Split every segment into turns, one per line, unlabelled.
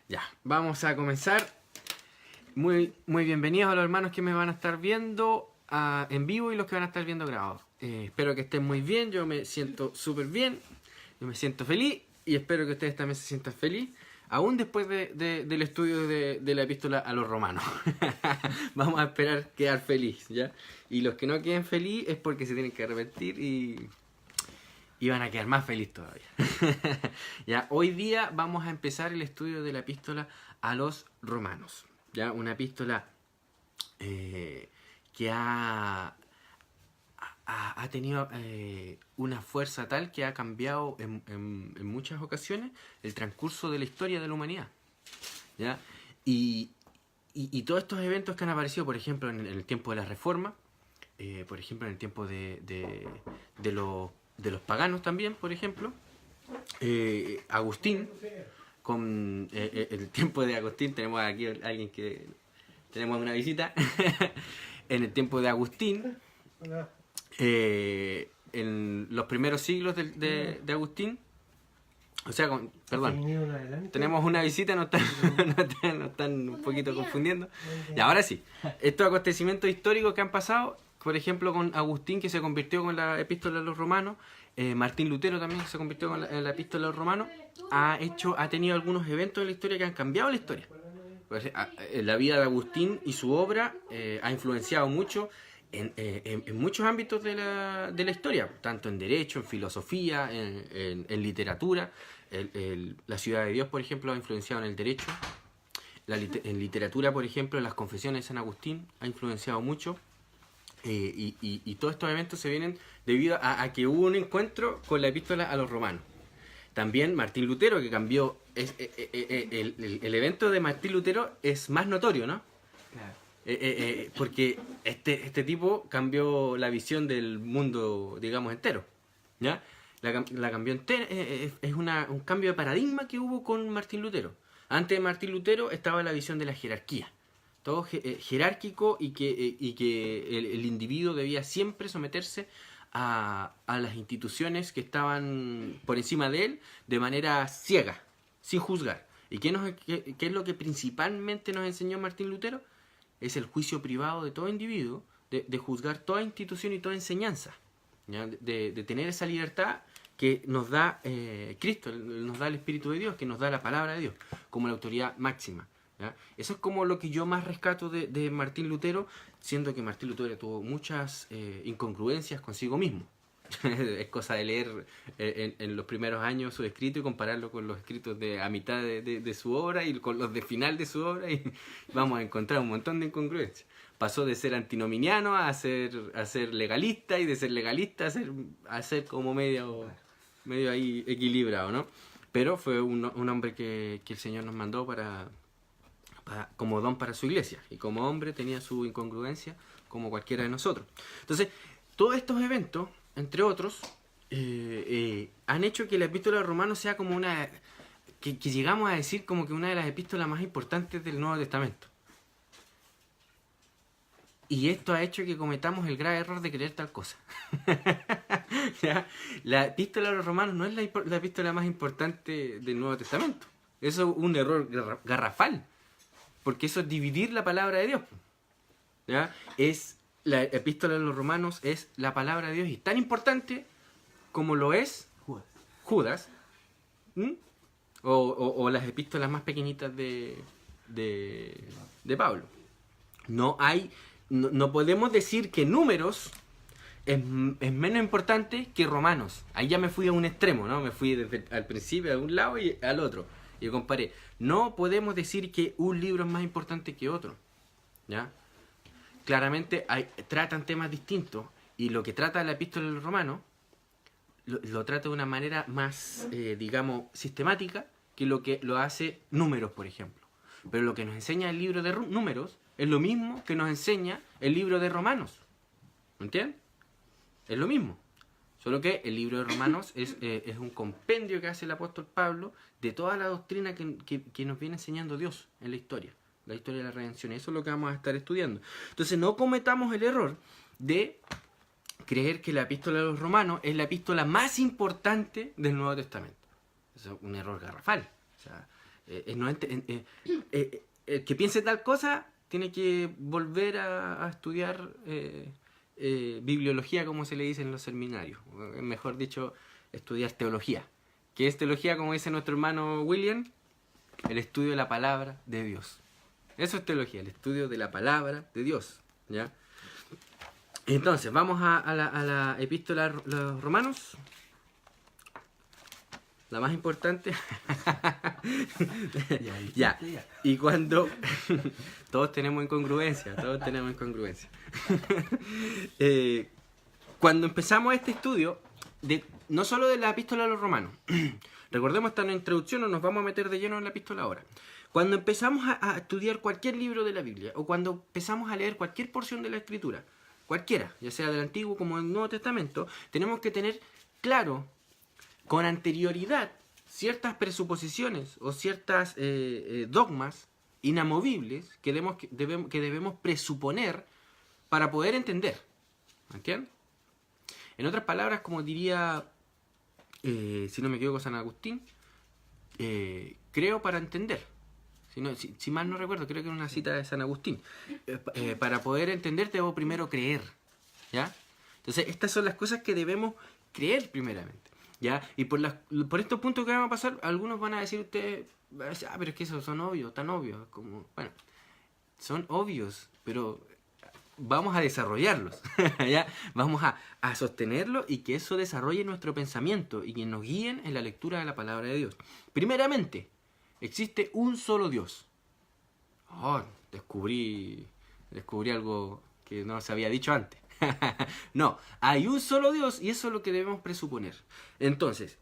Ya, vamos a comenzar. Muy bienvenidos a los hermanos que me van a estar viendo en vivo y los que van a estar viendo grabado. Espero que estén muy bien, yo me siento súper bien, yo me siento feliz y espero que ustedes también se sientan feliz, aún después del estudio de la epístola a los romanos. Vamos a esperar quedar feliz, ¿ya? Y los que no queden feliz es porque se tienen que arrepentir y van a quedar más felices todavía. Ya, hoy día vamos a empezar el estudio de la epístola a los romanos. ¿Ya? Una epístola que ha tenido una fuerza tal que ha cambiado en muchas ocasiones el transcurso de la historia de la humanidad. ¿Ya? Y todos estos eventos que han aparecido, por ejemplo, en el tiempo de la Reforma, por ejemplo, en el tiempo de los paganos también, por ejemplo, Agustín, con el tiempo de Agustín, tenemos aquí a alguien que tenemos una visita. En el tiempo de Agustín, en los primeros siglos de Agustín, o sea, perdón, tenemos una visita, nos están un poquito confundiendo. Y ahora sí, estos acontecimientos históricos que han pasado, por ejemplo, con Agustín, que se convirtió con la epístola a los romanos, Martín Lutero también se convirtió con la epístola a los romanos, ha tenido algunos eventos en la historia que han cambiado la historia. Pues, la vida de Agustín y su obra ha influenciado mucho en muchos ámbitos de la historia, tanto en derecho, en filosofía, en literatura. La Ciudad de Dios, por ejemplo, ha influenciado en el derecho. En literatura, por ejemplo, las Confesiones de San Agustín ha influenciado mucho. Y todos estos eventos se vienen debido a que hubo un encuentro con la epístola a los romanos. También Martín Lutero, que cambió. El evento de Martín Lutero es más notorio, ¿no? Claro. Porque este tipo cambió la visión del mundo, digamos, entero. ¿Ya? La cambió entera. Es un cambio de paradigma que hubo con Martín Lutero. Antes de Martín Lutero estaba la visión de la jerarquía. Todo jerárquico y que el individuo debía siempre someterse a las instituciones que estaban por encima de él de manera ciega, sin juzgar. ¿Y qué es lo que principalmente nos enseñó Martín Lutero? Es el juicio privado de todo individuo, de juzgar toda institución y toda enseñanza, ¿ya? De tener esa libertad que nos da Cristo, nos da el Espíritu de Dios, que nos da la palabra de Dios, como la autoridad máxima. ¿Ya? Eso es como lo que yo más rescato de Martín Lutero, siendo que Martín Lutero tuvo muchas incongruencias consigo mismo. Es cosa de leer en los primeros años su escrito y compararlo con los escritos a mitad de su obra y con los de final de su obra, y vamos a encontrar un montón de incongruencias. Pasó de ser antinominiano a ser legalista, y de ser legalista a ser como medio ahí equilibrado, ¿no? Pero fue un hombre que el Señor nos mandó como don para su iglesia, y como hombre tenía su incongruencia como cualquiera de nosotros. Entonces, todos estos eventos, entre otros, han hecho que la epístola de Romanos sea como que llegamos a decir como que una de las epístolas más importantes del Nuevo Testamento. Y esto ha hecho que cometamos el grave error de creer tal cosa. ¿Ya? La epístola de los Romanos no es la epístola más importante del Nuevo Testamento. Eso es un error garrafal. Porque eso es dividir la palabra de Dios. ¿Ya? La epístola de los romanos es la palabra de Dios, y tan importante como lo es Judas. O las epístolas más pequeñitas de Pablo. No podemos decir que Números es menos importante que Romanos. Ahí ya me fui a un extremo, ¿no? Me fui desde al principio a un lado y al otro. Y comparé. No podemos decir que un libro es más importante que otro, ¿ya? Claramente tratan temas distintos, y lo que trata la epístola de los romanos lo trata de una manera más, digamos, sistemática que lo hace Números, por ejemplo. Pero lo que nos enseña el libro de Números es lo mismo que nos enseña el libro de Romanos. ¿Me entiendes? Es lo mismo. Solo que el libro de Romanos es un compendio que hace el apóstol Pablo de toda la doctrina que nos viene enseñando Dios en la historia de la redención. Eso es lo que vamos a estar estudiando. Entonces, no cometamos el error de creer que la epístola de los Romanos es la epístola más importante del Nuevo Testamento. Eso es un error garrafal. O sea, El que piense tal cosa tiene que volver a estudiar bibliología, como se le dice en los seminarios. Mejor dicho, estudiar teología. ¿Qué es teología? Como dice nuestro hermano William, el estudio de la palabra de Dios. Eso es teología, el estudio de la palabra de Dios, ¿ya? Entonces, vamos a la epístola a los Romanos. La más importante. Ya. Y cuando todos tenemos incongruencia. Cuando empezamos este estudio, no solo de la epístola a los Romanos, recordemos, esta una introducción, no nos vamos a meter de lleno en la epístola ahora. Cuando empezamos a estudiar cualquier libro de la Biblia, o cuando empezamos a leer cualquier porción de la Escritura, cualquiera, ya sea del Antiguo como del Nuevo Testamento, tenemos que tener claro con anterioridad ciertas presuposiciones o ciertas dogmas inamovibles que debemos presuponer para poder entender. ¿Entiendes? En otras palabras, como diría, si no me equivoco, San Agustín, creo para entender. Si mal no recuerdo, creo que era una cita de San Agustín. Para poder entender debo primero creer, ¿ya? Entonces, estas son las cosas que debemos creer primeramente, ¿ya? Y por estos puntos que vamos a pasar, algunos van a decir ustedes, pero es que esos son obvios, tan obvios. Como, bueno, son obvios, pero vamos a desarrollarlos, ¿ya? Vamos a sostenerlo y que eso desarrolle nuestro pensamiento y que nos guíen en la lectura de la palabra de Dios. Primeramente, existe un solo Dios. Oh, descubrí algo que no se había dicho antes. No, hay un solo Dios y eso es lo que debemos presuponer. Entonces,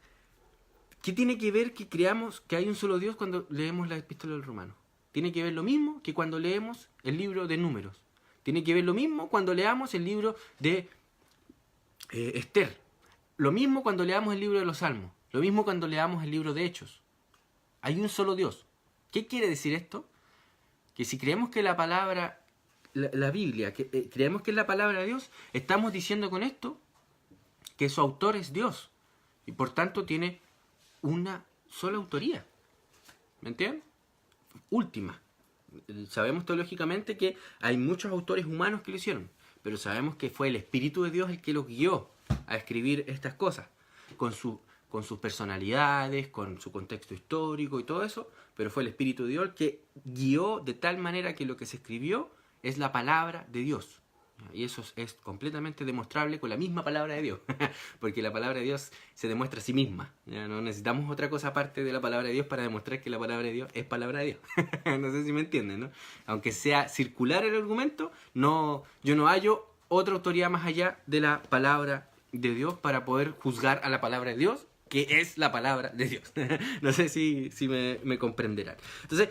¿qué tiene que ver que creamos que hay un solo Dios cuando leemos la epístola del Romano? Tiene que ver lo mismo que cuando leemos el libro de Números. Tiene que ver lo mismo cuando leamos el libro de Esther. Lo mismo cuando leamos el libro de los Salmos. Lo mismo cuando leamos el libro de Hechos. Hay un solo Dios. ¿Qué quiere decir esto? Que si creemos que la palabra, la Biblia, creemos que es la palabra de Dios, estamos diciendo con esto que su autor es Dios. Y por tanto tiene una sola autoría. ¿Me entienden? Última. Sabemos teológicamente que hay muchos autores humanos que lo hicieron, pero sabemos que fue el Espíritu de Dios el que los guió a escribir estas cosas, con sus personalidades, con su contexto histórico y todo eso, pero fue el Espíritu de Dios el que guió de tal manera que lo que se escribió es la palabra de Dios. Y eso es completamente demostrable con la misma palabra de Dios, porque la palabra de Dios se demuestra a sí misma. Ya no necesitamos otra cosa aparte de la palabra de Dios para demostrar que la palabra de Dios es palabra de Dios. No sé si me entienden, ¿no? Aunque sea circular el argumento, yo no hallo otra autoridad más allá de la palabra de Dios para poder juzgar a la palabra de Dios, que es la palabra de Dios. No sé si me comprenderán. Entonces,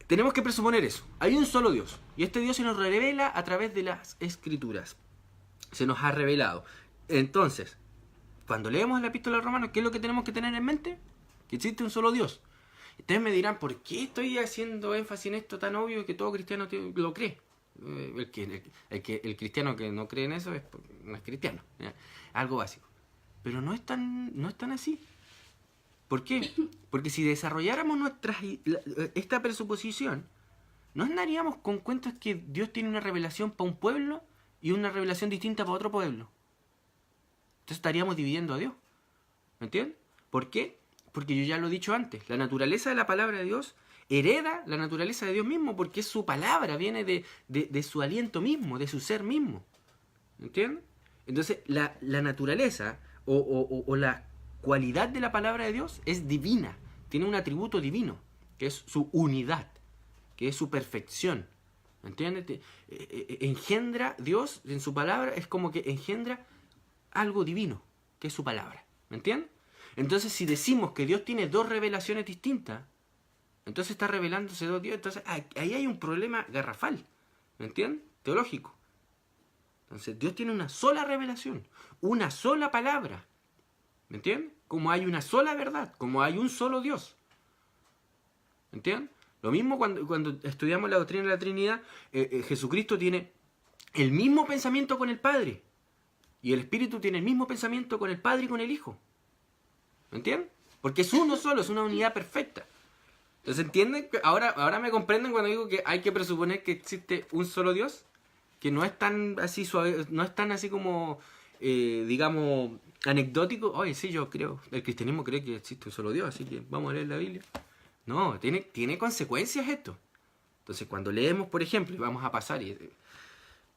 tenemos que presuponer eso. Hay un solo Dios. Y este Dios se nos revela a través de las Escrituras. Se nos ha revelado. Entonces, cuando leemos la epístola a los Romanos, ¿qué es lo que tenemos que tener en mente? Que existe un solo Dios. Ustedes me dirán, ¿por qué estoy haciendo énfasis en esto tan obvio que todo cristiano lo cree? El cristiano que no cree en eso no es cristiano. ¿Ya? Algo básico. Pero no es tan así. ¿Por qué? Porque si desarrolláramos esta presuposición, no andaríamos con cuentas que Dios tiene una revelación para un pueblo y una revelación distinta para otro pueblo. Entonces estaríamos dividiendo a Dios. ¿Me entienden? ¿Por qué? Porque yo ya lo he dicho antes. La naturaleza de la palabra de Dios hereda la naturaleza de Dios mismo porque es su palabra, viene de su aliento mismo, de su ser mismo. ¿Me entienden? Entonces la naturaleza o la cualidad de la palabra de Dios es divina, tiene un atributo divino, que es su unidad, que es su perfección. ¿Me entiendes? Engendra Dios en su palabra, es como que engendra algo divino, que es su palabra. ¿Me entiendes? Entonces, si decimos que Dios tiene dos revelaciones distintas, entonces está revelándose dos dioses, entonces ahí hay un problema garrafal. ¿Me entiendes? Teológico. Entonces, Dios tiene una sola revelación, una sola palabra. ¿Me entienden? Como hay una sola verdad, como hay un solo Dios. ¿Me entienden? Lo mismo cuando estudiamos la doctrina de la Trinidad, Jesucristo tiene el mismo pensamiento con el Padre. Y el Espíritu tiene el mismo pensamiento con el Padre y con el Hijo. ¿Me entienden? Porque es uno solo, es una unidad perfecta. Entonces, ¿entienden? Ahora me comprenden cuando digo que hay que presuponer que existe un solo Dios, que no es tan así suave, no es tan así como, digamos, anecdótico. Oye, sí, yo creo, el cristianismo cree que existe un solo Dios, así que vamos a leer la Biblia. No, tiene consecuencias esto. Entonces, cuando leemos, por ejemplo, y vamos a pasar, y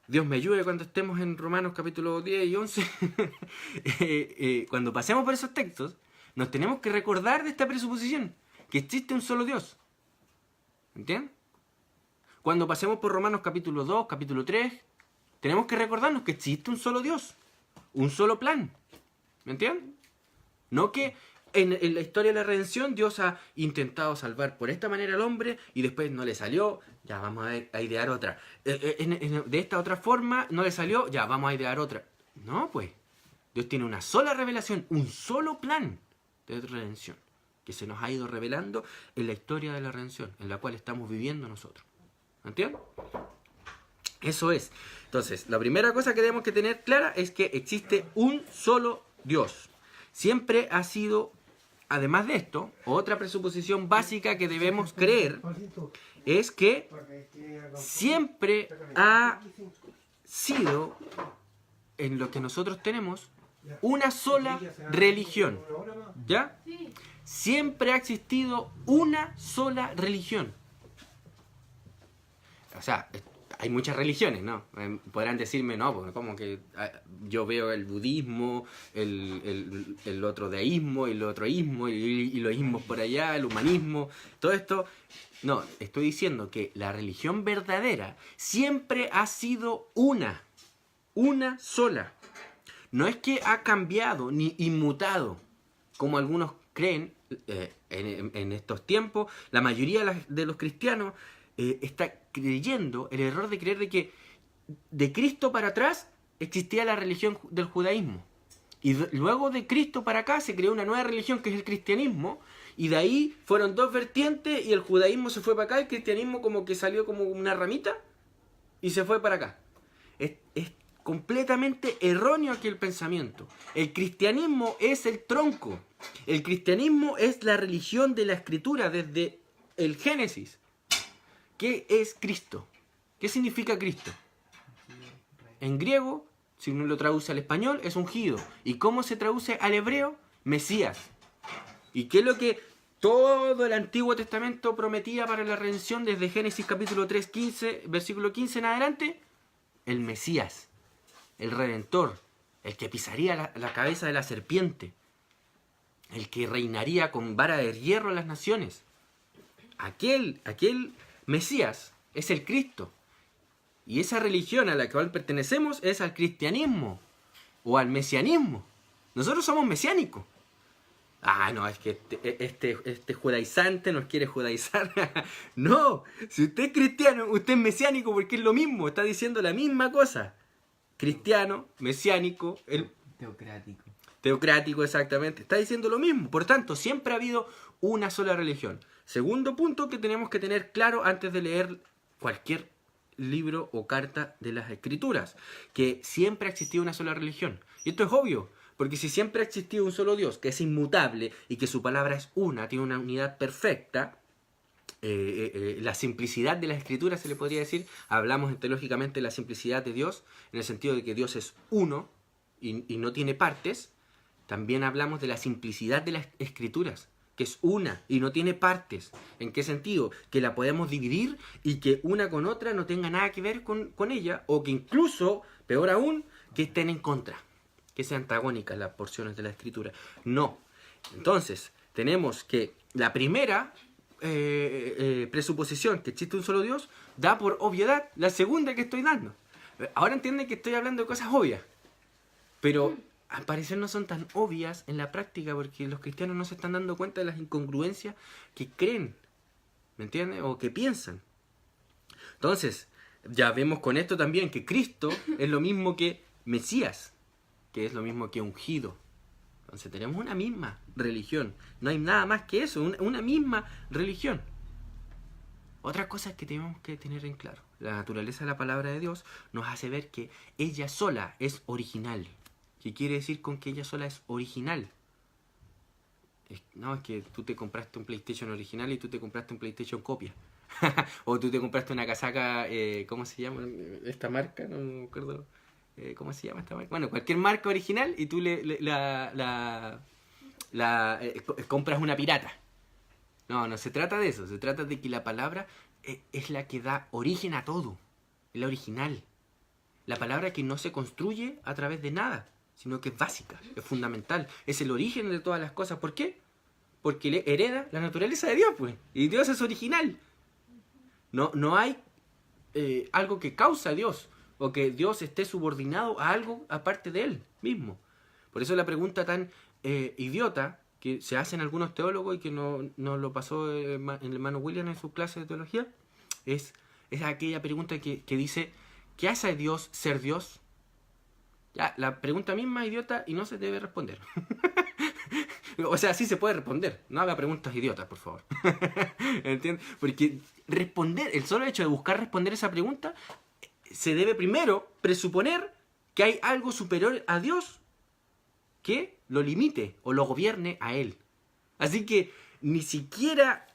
Dios me ayude cuando estemos en Romanos capítulo 10 y 11, cuando pasemos por esos textos, nos tenemos que recordar de esta presuposición, que existe un solo Dios. ¿Entienden? Cuando pasemos por Romanos capítulo 2, capítulo 3, tenemos que recordarnos que existe un solo Dios, un solo plan. ¿Me entienden? No que en la historia de la redención Dios ha intentado salvar por esta manera al hombre y después no le salió, ya vamos a idear otra. De esta otra forma no le salió, ya vamos a idear otra. No, pues. Dios tiene una sola revelación, un solo plan de redención que se nos ha ido revelando en la historia de la redención, en la cual estamos viviendo nosotros. ¿Entienden? Eso es. Entonces, la primera cosa que tenemos que tener clara es que existe un solo Dios. Siempre ha sido, además de esto, otra presuposición básica que debemos creer es que siempre ha sido, en lo que nosotros tenemos, una sola religión. ¿Ya? Siempre ha existido una sola religión. O sea, hay muchas religiones, ¿no? Podrán decirme, no, porque como que yo veo el budismo, el otro deísmo, el otro ismo, y los ismos por allá, el humanismo, todo esto. No, estoy diciendo que la religión verdadera siempre ha sido una sola. No es que ha cambiado ni inmutado, como algunos creen en estos tiempos. La mayoría de los cristianos está creyendo el error de creer de que de Cristo para atrás existía la religión del judaísmo. Y luego de Cristo para acá se creó una nueva religión que es el cristianismo. Y de ahí fueron dos vertientes y el judaísmo se fue para acá, el cristianismo como que salió como una ramita y se fue para acá. Es completamente erróneo aquí el pensamiento. El cristianismo es el tronco. El cristianismo es la religión de la Escritura desde el Génesis. ¿Qué es Cristo? ¿Qué significa Cristo? En griego, si uno lo traduce al español, es ungido. ¿Y cómo se traduce al hebreo? Mesías. ¿Y qué es lo que todo el Antiguo Testamento prometía para la redención desde Génesis capítulo 3, 15, versículo 15 en adelante? El Mesías, el Redentor, el que pisaría la cabeza de la serpiente, el que reinaría con vara de hierro en las naciones. Aquel Mesías es el Cristo. Y esa religión a la cual pertenecemos es al cristianismo o al mesianismo. Nosotros somos mesiánicos. Ah, no, es que este judaizante nos quiere judaizar. No, si usted es cristiano, usted es mesiánico porque es lo mismo, está diciendo la misma cosa. Cristiano, mesiánico, teocrático, exactamente. Está diciendo lo mismo. Por tanto, siempre ha habido una sola religión. Segundo punto que tenemos que tener claro antes de leer cualquier libro o carta de las Escrituras, que siempre ha existido una sola religión. Y esto es obvio, porque si siempre ha existido un solo Dios, que es inmutable y que su palabra es una, tiene una unidad perfecta, la simplicidad de las Escrituras se le podría decir, hablamos teológicamente de la simplicidad de Dios, en el sentido de que Dios es uno y no tiene partes. También hablamos de la simplicidad de las Escrituras, que es una y no tiene partes. ¿En qué sentido? Que la podemos dividir y que una con otra no tenga nada que ver con ella, o que incluso, peor aún, que estén en contra, que sean antagónicas las porciones de la Escritura. No. Entonces, tenemos que la primera presuposición, que existe un solo Dios, da por obviedad la segunda que estoy dando. Ahora entienden que estoy hablando de cosas obvias, pero al parecer no son tan obvias en la práctica porque los cristianos no se están dando cuenta de las incongruencias que creen, ¿me entiendes? O que piensan. Entonces, ya vemos con esto también que Cristo es lo mismo que Mesías, que es lo mismo que ungido. Entonces tenemos una misma religión. No hay nada más que eso, una misma religión. Otra cosa que tenemos que tener en claro. La naturaleza de la palabra de Dios nos hace ver que ella sola es original. ¿Qué quiere decir con que ella sola es original? no, es que tú te compraste un PlayStation original y tú te compraste un PlayStation copia. O tú te compraste una casaca, ¿cómo se llama esta marca? No me acuerdo. ¿Cómo se llama esta marca? Bueno, cualquier marca original y tú compras una pirata. No, no se trata de eso. Se trata de que la palabra es la que da origen a todo. Es la original. La palabra que no se construye a través de nada, sino que es básica, es fundamental. Es el origen de todas las cosas. ¿Por qué? Porque le hereda la naturaleza de Dios, pues. Y Dios es original. No hay algo que causa a Dios, o que Dios esté subordinado a algo aparte de Él mismo. Por eso la pregunta tan idiota que se hacen algunos teólogos y que no lo pasó el hermano William en su clase de teología, es aquella pregunta que dice, ¿qué hace a Dios ser Dios? Ya, la pregunta misma es idiota y no se debe responder. O sea, sí se puede responder. No haga preguntas idiotas, por favor. ¿Entiendes? Porque responder, el solo hecho de buscar responder esa pregunta, se debe primero presuponer que hay algo superior a Dios que lo limite o lo gobierne a Él. Así que ni siquiera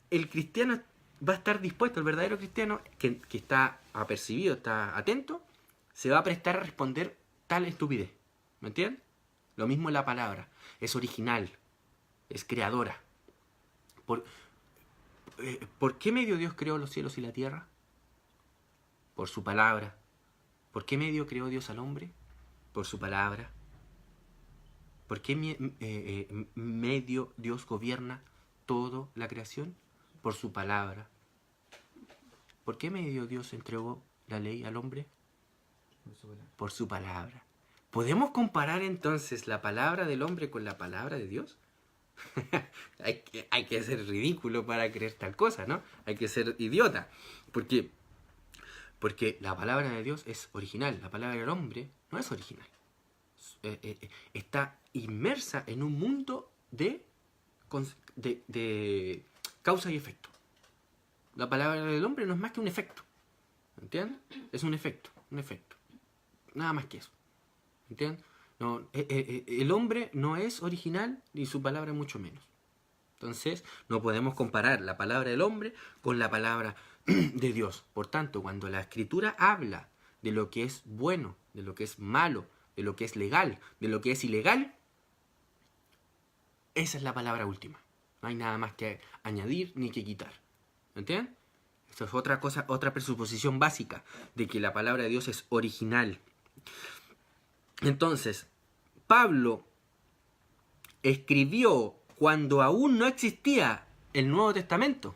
el cristiano va a estar dispuesto, el verdadero cristiano que está apercibido, está atento, se va a prestar a responder tal estupidez. ¿Me entiendes? Lo mismo en la palabra. Es original, es creadora. ¿Por qué medio Dios creó los cielos y la tierra? Por su palabra. ¿Por qué medio creó Dios al hombre? Por su palabra. ¿Por qué medio Dios gobierna toda la creación? Por su palabra. ¿Por qué medio Dios entregó la ley al hombre? Por su palabra. ¿Podemos comparar entonces la palabra del hombre con la palabra de Dios? hay que ser ridículo para creer tal cosa, ¿no? Hay que ser idiota. Porque la palabra de Dios es original. La palabra del hombre no es original. Está inmersa en un mundo de causa y efecto. La palabra del hombre no es más que un efecto. ¿Entiendes? Es un efecto. Nada más que eso. ¿Entiendes? No, el hombre no es original y su palabra mucho menos. Entonces, no podemos comparar la palabra del hombre con la palabra de Dios. Por tanto, cuando la Escritura habla de lo que es bueno, de lo que es malo, de lo que es legal, de lo que es ilegal, esa es la palabra última. No hay nada más que añadir ni que quitar. ¿Entiendes? Esta es otra cosa, otra presuposición básica de que la palabra de Dios es original. Entonces, Pablo escribió cuando aún no existía el Nuevo Testamento.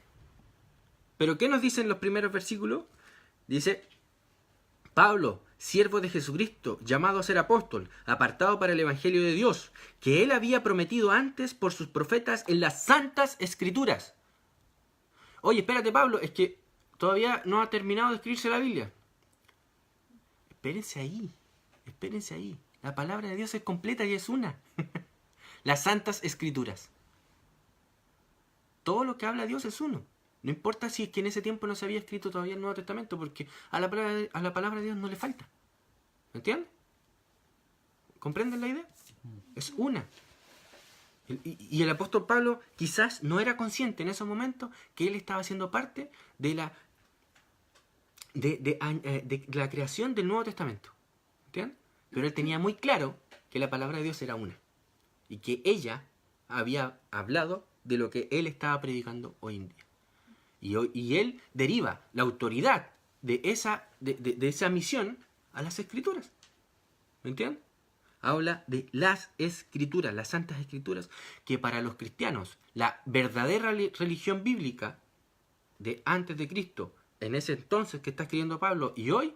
¿Pero qué nos dicen los primeros versículos? Dice, Pablo, siervo de Jesucristo, llamado a ser apóstol, apartado para el Evangelio de Dios, que él había prometido antes por sus profetas en las Santas Escrituras. Oye, espérate, Pablo, es que todavía no ha terminado de escribirse la Biblia. Espérense ahí. La palabra de Dios es completa y es una. Las Santas Escrituras. Todo lo que habla Dios es uno. No importa si es que en ese tiempo no se había escrito todavía el Nuevo Testamento, porque a la palabra de Dios no le falta. ¿Me entienden? ¿Comprenden la idea? Es una. Y el apóstol Pablo quizás no era consciente en esos momentos que él estaba siendo parte de la creación del Nuevo Testamento. ¿Entienden? Pero él tenía muy claro que la palabra de Dios era una. Y que ella había hablado de lo que él estaba predicando hoy en día. Y él deriva la autoridad de esa misión a las Escrituras. ¿Me entienden? Habla de las Escrituras, las Santas Escrituras, que para los cristianos, la verdadera religión bíblica de antes de Cristo, en ese entonces que está escribiendo Pablo, y hoy,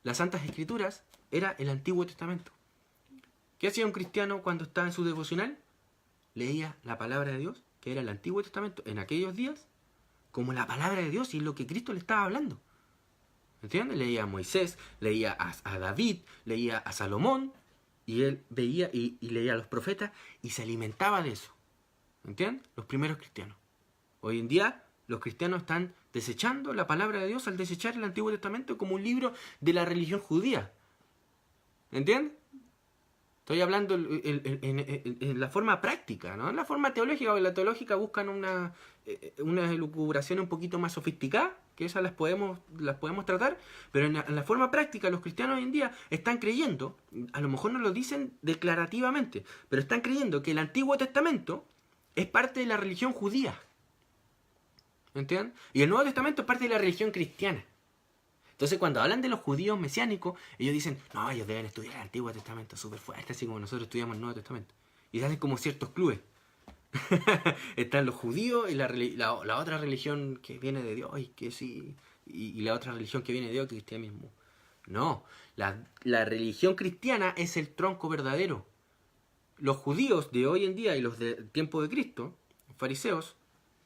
las Santas Escrituras era el Antiguo Testamento. ¿Qué hacía un cristiano cuando estaba en su devocional? Leía la palabra de Dios, que era el Antiguo Testamento, en aquellos días, como la palabra de Dios y lo que Cristo le estaba hablando. ¿Entiendes? Leía a Moisés, leía a David, leía a Salomón, y él veía y leía a los profetas y se alimentaba de eso. ¿Entiendes? Los primeros cristianos. Hoy en día los cristianos están desechando la palabra de Dios al desechar el Antiguo Testamento como un libro de la religión judía. ¿Entiendes? Estoy hablando en la forma práctica, ¿no? En la forma teológica, porque la teológica buscan una elucubración un poquito más sofisticada, que esas las podemos tratar, pero en la forma práctica los cristianos hoy en día están creyendo, a lo mejor no lo dicen declarativamente, pero están creyendo que el Antiguo Testamento es parte de la religión judía. ¿Entienden? Y el Nuevo Testamento es parte de la religión cristiana. Entonces, cuando hablan de los judíos mesiánicos, ellos dicen, no, ellos deben estudiar el Antiguo Testamento súper fuerte, así como nosotros estudiamos el Nuevo Testamento. Y se hacen como ciertos clubes. Están los judíos y la otra religión que viene de Dios, y la otra religión que viene de Dios, que es el cristianismo. No, la religión cristiana es el tronco verdadero. Los judíos de hoy en día y los del tiempo de Cristo, los fariseos,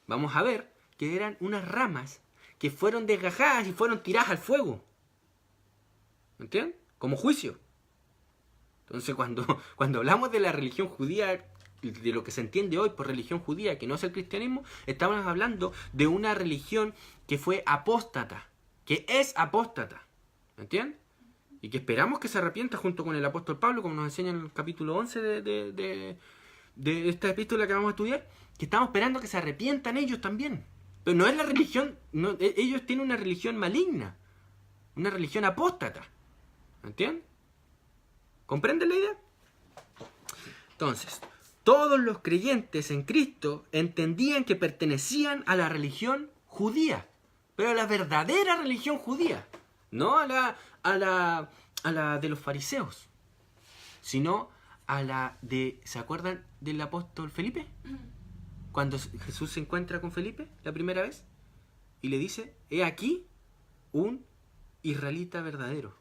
vamos a ver que eran unas ramas que fueron desgajadas y fueron tiradas al fuego. ¿Entienden? Como juicio. Entonces, cuando hablamos de la religión judía, de lo que se entiende hoy por religión judía, que no es el cristianismo, estamos hablando de una religión que fue apóstata, que es apóstata. ¿Entienden? Y que esperamos que se arrepienta junto con el apóstol Pablo, como nos enseña en el capítulo 11 de esta epístola que vamos a estudiar, que estamos esperando que se arrepientan ellos también. Pero no es la religión, no, ellos tienen una religión maligna, una religión apóstata. ¿Entienden? ¿Comprenden la idea? Entonces, todos los creyentes en Cristo entendían que pertenecían a la religión judía, pero a la verdadera religión judía, no a la de los fariseos, sino a la de, ¿se acuerdan del apóstol Felipe? Cuando Jesús se encuentra con Felipe la primera vez y le dice, he aquí un israelita verdadero.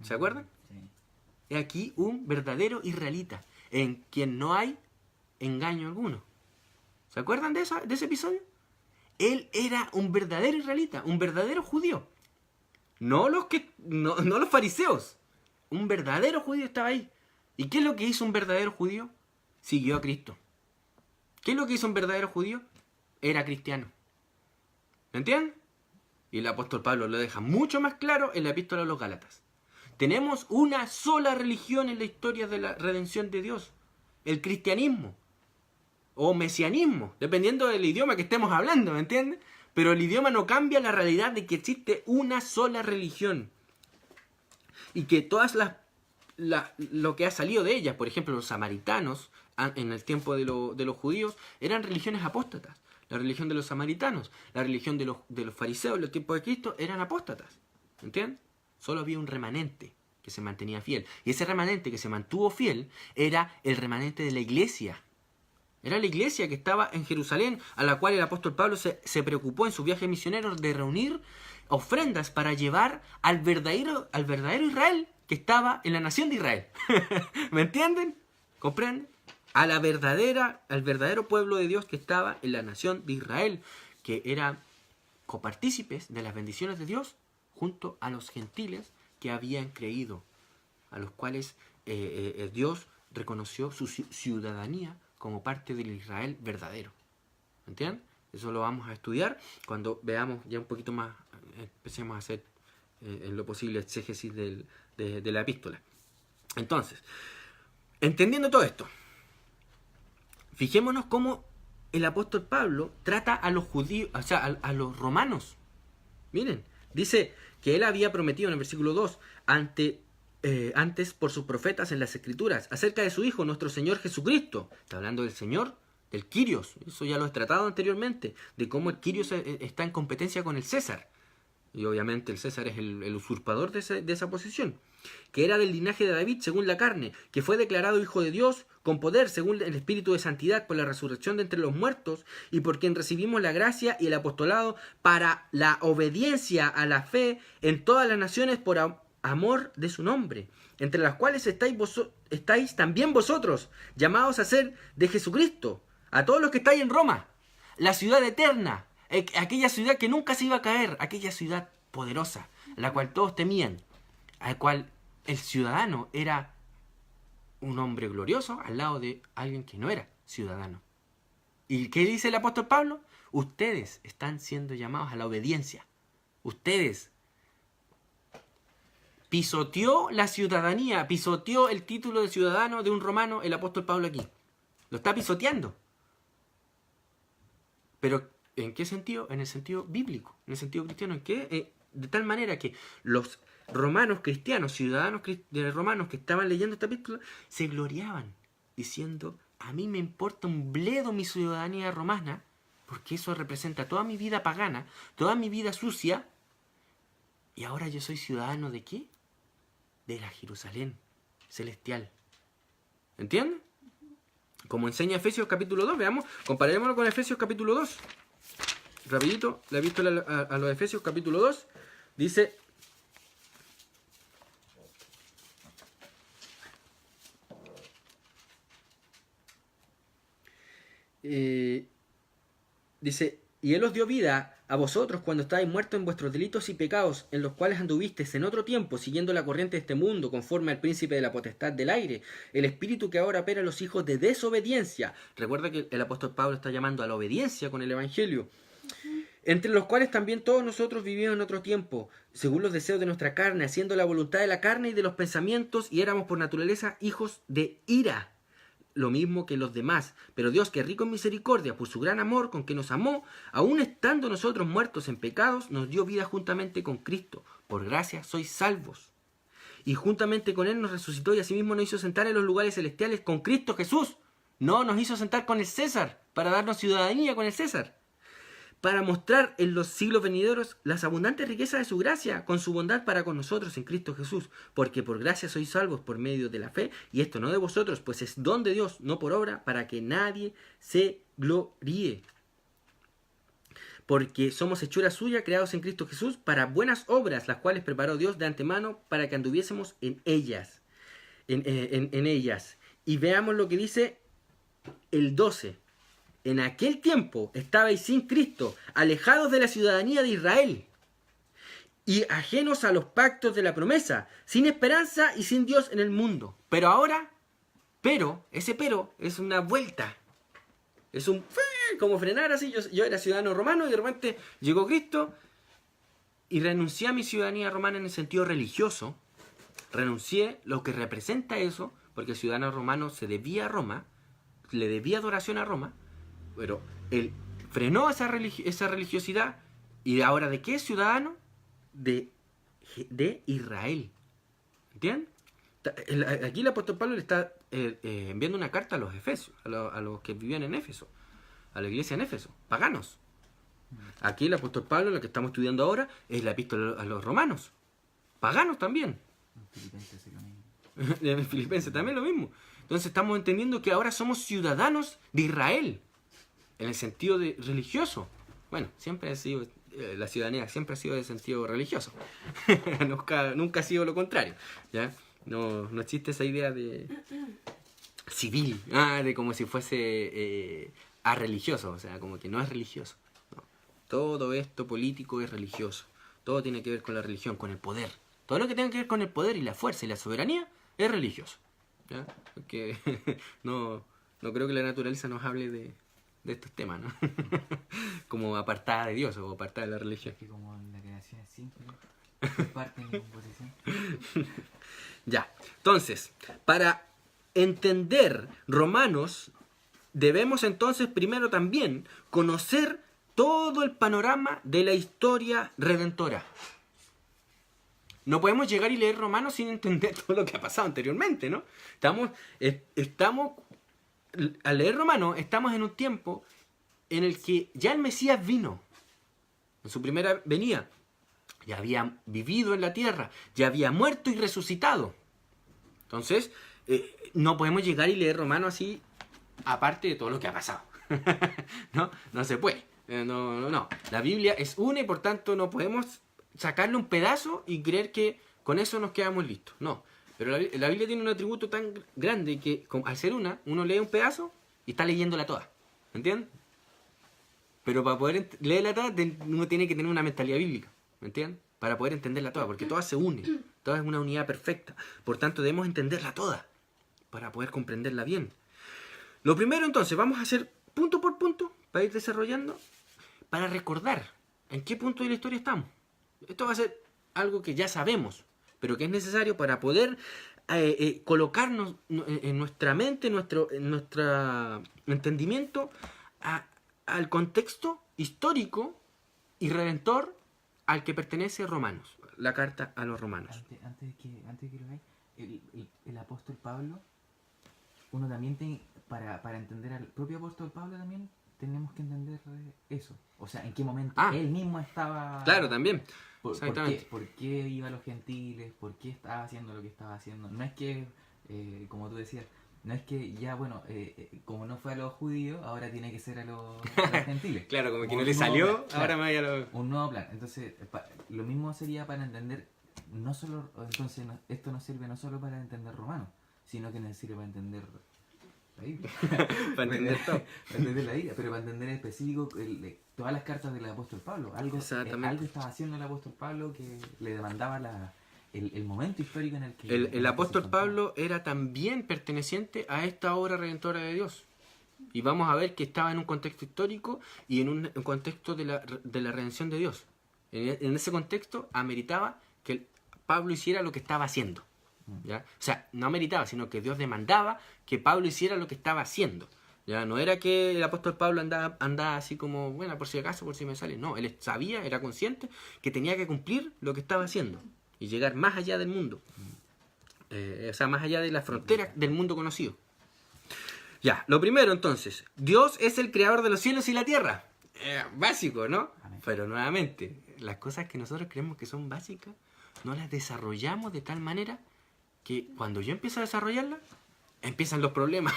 ¿Se acuerdan? Sí. He aquí un verdadero israelita, en quien no hay engaño alguno. ¿Se acuerdan de ese episodio? Él era un verdadero israelita, un verdadero judío. No los fariseos. Un verdadero judío estaba ahí. ¿Y qué es lo que hizo un verdadero judío? Siguió a Cristo. ¿Qué es lo que hizo un verdadero judío? Era cristiano. ¿Me entienden? Y el apóstol Pablo lo deja mucho más claro en la epístola a los Gálatas. Tenemos una sola religión en la historia de la redención de Dios. El cristianismo. O mesianismo. Dependiendo del idioma que estemos hablando, ¿me entienden? Pero el idioma no cambia la realidad de que existe una sola religión. Y que todas lo que ha salido de ellas, por ejemplo, los samaritanos, en el tiempo de los judíos, eran religiones apóstatas. La religión de los samaritanos, la religión de los fariseos en los tiempos de Cristo eran apóstatas. ¿Entienden? Solo había un remanente que se mantenía fiel. Y ese remanente que se mantuvo fiel era el remanente de la iglesia. Era la iglesia que estaba en Jerusalén, a la cual el apóstol Pablo se preocupó en su viaje misionero de reunir ofrendas para llevar al verdadero Israel que estaba en la nación de Israel. ¿Me entienden? ¿Comprenden? Al verdadero pueblo de Dios que estaba en la nación de Israel, que eran copartícipes de las bendiciones de Dios junto a los gentiles que habían creído, a los cuales Dios reconoció su ciudadanía como parte del Israel verdadero. ¿Entienden? Eso lo vamos a estudiar cuando veamos ya un poquito más, empecemos a hacer en lo posible exégesis de la epístola. Entonces, entendiendo todo esto, fijémonos cómo el apóstol Pablo trata a los judíos, o sea, a los romanos. Miren, dice que él había prometido en el versículo 2, antes por sus profetas en las Escrituras, acerca de su Hijo, nuestro Señor Jesucristo. Está hablando del Señor, del Kyrios. Eso ya lo he tratado anteriormente, de cómo el Kyrios está en competencia con el César. Y obviamente el César es el usurpador de esa posición. Que era del linaje de David según la carne, que fue declarado Hijo de Dios con poder según el Espíritu de Santidad por la resurrección de entre los muertos, y por quien recibimos la gracia y el apostolado para la obediencia a la fe en todas las naciones por amor de su nombre, entre las cuales estáis también vosotros, llamados a ser de Jesucristo, a todos los que estáis en Roma, la ciudad eterna, aquella ciudad que nunca se iba a caer, aquella ciudad poderosa, la cual todos temían, al cual el ciudadano era un hombre glorioso al lado de alguien que no era ciudadano. ¿Y qué dice el apóstol Pablo? Ustedes están siendo llamados a la obediencia. Ustedes pisoteó la ciudadanía, pisoteó el título de ciudadano de un romano, el apóstol Pablo aquí. Lo está pisoteando. Pero, ¿en qué sentido? En el sentido bíblico, en el sentido cristiano. ¿En qué? De tal manera que los romanos cristianos, ciudadanos romanos que estaban leyendo esta epístola, se gloriaban, diciendo, a mí me importa un bledo mi ciudadanía romana, porque eso representa toda mi vida pagana, toda mi vida sucia, y ahora yo soy ciudadano ¿de qué? De la Jerusalén celestial. ¿Entienden? Como enseña Efesios capítulo 2, veamos, comparémoslo con Efesios capítulo 2. Rapidito, la epístola a los Efesios capítulo 2, dice... dice, y Él os dio vida a vosotros cuando estáis muertos en vuestros delitos y pecados, en los cuales anduvisteis en otro tiempo, siguiendo la corriente de este mundo, conforme al príncipe de la potestad del aire, el espíritu que ahora opera en los hijos de desobediencia. Recuerda que el apóstol Pablo está llamando a la obediencia con el evangelio. Entre los cuales también todos nosotros vivimos en otro tiempo, según los deseos de nuestra carne, haciendo la voluntad de la carne y de los pensamientos, y éramos por naturaleza hijos de ira, lo mismo que los demás. Pero Dios, que es rico en misericordia, por su gran amor con que nos amó, aun estando nosotros muertos en pecados, nos dio vida juntamente con Cristo. Por gracia sois salvos. Y juntamente con Él nos resucitó y asimismo nos hizo sentar en los lugares celestiales con Cristo Jesús. No nos hizo sentar con el César, para darnos ciudadanía con el César, para mostrar en los siglos venideros las abundantes riquezas de su gracia, con su bondad para con nosotros en Cristo Jesús. Porque por gracia sois salvos por medio de la fe, y esto no de vosotros, pues es don de Dios, no por obra, para que nadie se gloríe. Porque somos hechura suya, creados en Cristo Jesús, para buenas obras, las cuales preparó Dios de antemano para que anduviésemos en ellas. En ellas. Y veamos lo que dice el 12. En aquel tiempo estabais sin Cristo, alejados de la ciudadanía de Israel y ajenos a los pactos de la promesa, sin esperanza y sin Dios en el mundo. Pero ahora, ese pero es una vuelta. Es un como frenar así. Yo era ciudadano romano y de repente llegó Cristo y renuncié a mi ciudadanía romana en el sentido religioso. Renuncié lo que representa eso, porque el ciudadano romano se debía a Roma, le debía adoración a Roma. Pero él frenó esa religiosidad y ahora ¿de qué es ciudadano? De Israel. ¿Entienden? Aquí el apóstol Pablo le está enviando una carta a los efesios, a los que vivían en Éfeso, a la iglesia en Éfeso, paganos. Aquí el apóstol Pablo, lo que estamos estudiando ahora, es la epístola a los romanos, paganos también. En Filipenses también lo mismo. Entonces estamos entendiendo que ahora somos ciudadanos de Israel. En el sentido de religioso. Bueno, siempre ha sido, la ciudadanía siempre ha sido de sentido religioso. nunca ha sido lo contrario. ¿Ya? No existe esa idea de civil, de como si fuese a religioso, o sea, como que no es religioso. No. Todo esto político es religioso. Todo tiene que ver con la religión, con el poder. Todo lo que tenga que ver con el poder y la fuerza y la soberanía es religioso. ¿Ya? Porque no creo que la naturaleza nos hable de estos temas, ¿no? Como apartada de Dios o apartada de la religión.
Que como la creación es simple, parte en composición.
Ya, entonces, para entender Romanos, debemos entonces primero también conocer todo el panorama de la historia redentora. No podemos llegar y leer Romanos sin entender todo lo que ha pasado anteriormente, ¿no? Estamos al leer Romanos, estamos en un tiempo en el que ya el Mesías vino. En su primera venida. Ya había vivido en la tierra. Ya había muerto y resucitado. Entonces, no podemos llegar y leer Romanos así, aparte de todo lo que ha pasado. No se puede. No. La Biblia es una y por tanto no podemos sacarle un pedazo y creer que con eso nos quedamos listos. No. Pero la Biblia tiene un atributo tan grande que al ser uno lee un pedazo y está leyéndola toda. ¿Entiendes? Pero para poder leerla toda, uno tiene que tener una mentalidad bíblica. ¿Me entiendes? Para poder entenderla toda, porque toda se une. Toda es una unidad perfecta. Por tanto, debemos entenderla toda para poder comprenderla bien. Lo primero, entonces, vamos a hacer punto por punto para ir desarrollando, para recordar en qué punto de la historia estamos. Esto va a ser algo que ya sabemos, pero que es necesario para poder colocarnos en nuestra mente, en nuestro entendimiento, al contexto histórico y redentor al que pertenece Romanos, la carta a los Romanos.
Antes de que lo veáis, el apóstol Pablo, uno también tiene, para entender al propio apóstol Pablo también, tenemos que entender eso. O sea, en qué momento él mismo estaba...
Claro, también.
¿Por qué iba a los gentiles? ¿Por qué estaba haciendo lo que estaba haciendo? No es que, como tú decías, no es que ya, bueno, como no fue a los judíos, ahora tiene que ser a los gentiles.
Claro, como que no le salió,
plan,
ahora me vaya a los...
Un nuevo plan. Entonces, lo mismo sería para entender, no solo, entonces esto nos sirve no solo para entender Romanos, sino que nos sirve para entender la Biblia.
Para entender todo.
Para entender la Biblia, pero para entender en específico todas las cartas del apóstol Pablo. Algo estaba haciendo el apóstol Pablo que le demandaba el momento histórico en el que...
El apóstol Pablo era también perteneciente a esta obra redentora de Dios. Y vamos a ver que estaba en un contexto histórico y en un contexto de la redención de Dios. En ese contexto ameritaba que Pablo hiciera lo que estaba haciendo. ¿Ya? O sea, no ameritaba, sino que Dios demandaba que Pablo hiciera lo que estaba haciendo. Ya no era que el apóstol Pablo andaba así como, bueno, por si acaso, por si me sale. No, él sabía, era consciente que tenía que cumplir lo que estaba haciendo y llegar más allá del mundo. O sea, más allá de la frontera del mundo conocido. Ya, lo primero entonces, Dios es el creador de los cielos y la tierra. Básico, ¿no?
Amén.
Pero nuevamente, las cosas que nosotros creemos que son básicas, no las desarrollamos de tal manera que cuando yo empiezo a desarrollarlas, empiezan los problemas.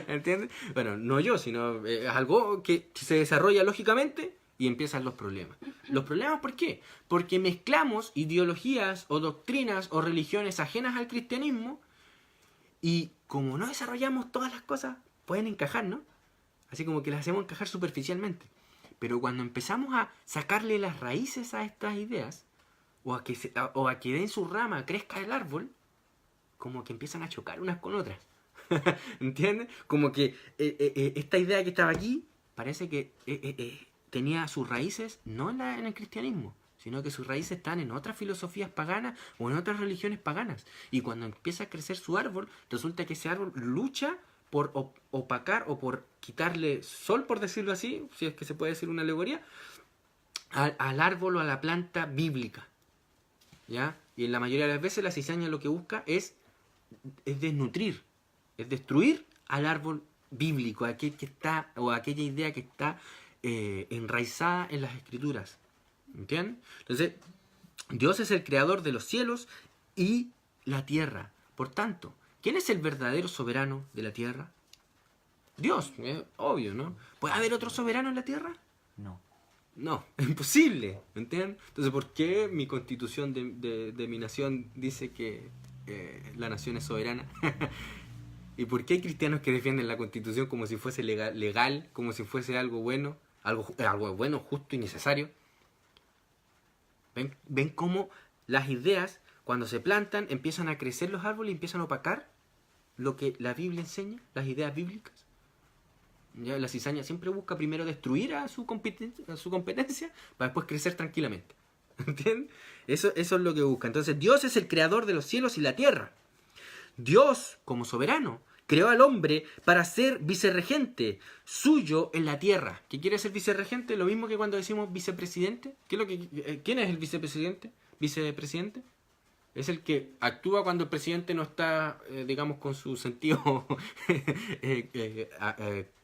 ¿Entiendes? Bueno, no yo, sino es algo que se desarrolla lógicamente y empiezan los problemas. ¿Los problemas por qué? Porque mezclamos ideologías o doctrinas o religiones ajenas al cristianismo y como no desarrollamos todas las cosas, pueden encajar, ¿no? Así como que las hacemos encajar superficialmente. Pero cuando empezamos a sacarle las raíces a estas ideas, o a que den su rama, crezca el árbol, como que empiezan a chocar unas con otras. ¿Entiendes? Como que esta idea que estaba aquí parece que tenía sus raíces no en el cristianismo, sino que sus raíces están en otras filosofías paganas o en otras religiones paganas. Y cuando empieza a crecer su árbol, resulta que ese árbol lucha por opacar o por quitarle sol, por decirlo así, si es que se puede decir una alegoría, al árbol o a la planta bíblica. ¿Ya? Y en la mayoría de las veces la cizaña lo que busca es desnutrir, es destruir al árbol bíblico, aquel que está, o aquella idea que está enraizada en las escrituras. ¿Entienden? Entonces, Dios es el creador de los cielos y la tierra. Por tanto, ¿quién es el verdadero soberano de la tierra? Dios, obvio, ¿no? ¿Puede haber otro soberano en la tierra?
No.
No, es imposible, ¿entienden? Entonces, ¿por qué mi constitución de mi nación dice que la nación es soberana? ¿Y por qué hay cristianos que defienden la constitución como si fuese legal, como si fuese algo bueno, algo bueno, justo y necesario? ¿Ven cómo las ideas, cuando se plantan, empiezan a crecer los árboles y empiezan a opacar lo que la Biblia enseña, las ideas bíblicas? ¿Ya? La cizaña siempre busca primero destruir a su competencia para después crecer tranquilamente. ¿Entienden? Eso es lo que busca. Entonces, Dios es el creador de los cielos y la tierra. Dios, como soberano, creó al hombre para ser vicerregente suyo en la tierra. ¿Qué quiere ser vicerregente? Lo mismo que cuando decimos vicepresidente. ¿Quién es el vicepresidente? ¿Vicepresidente? Es el que actúa cuando el presidente no está, digamos, con su sentido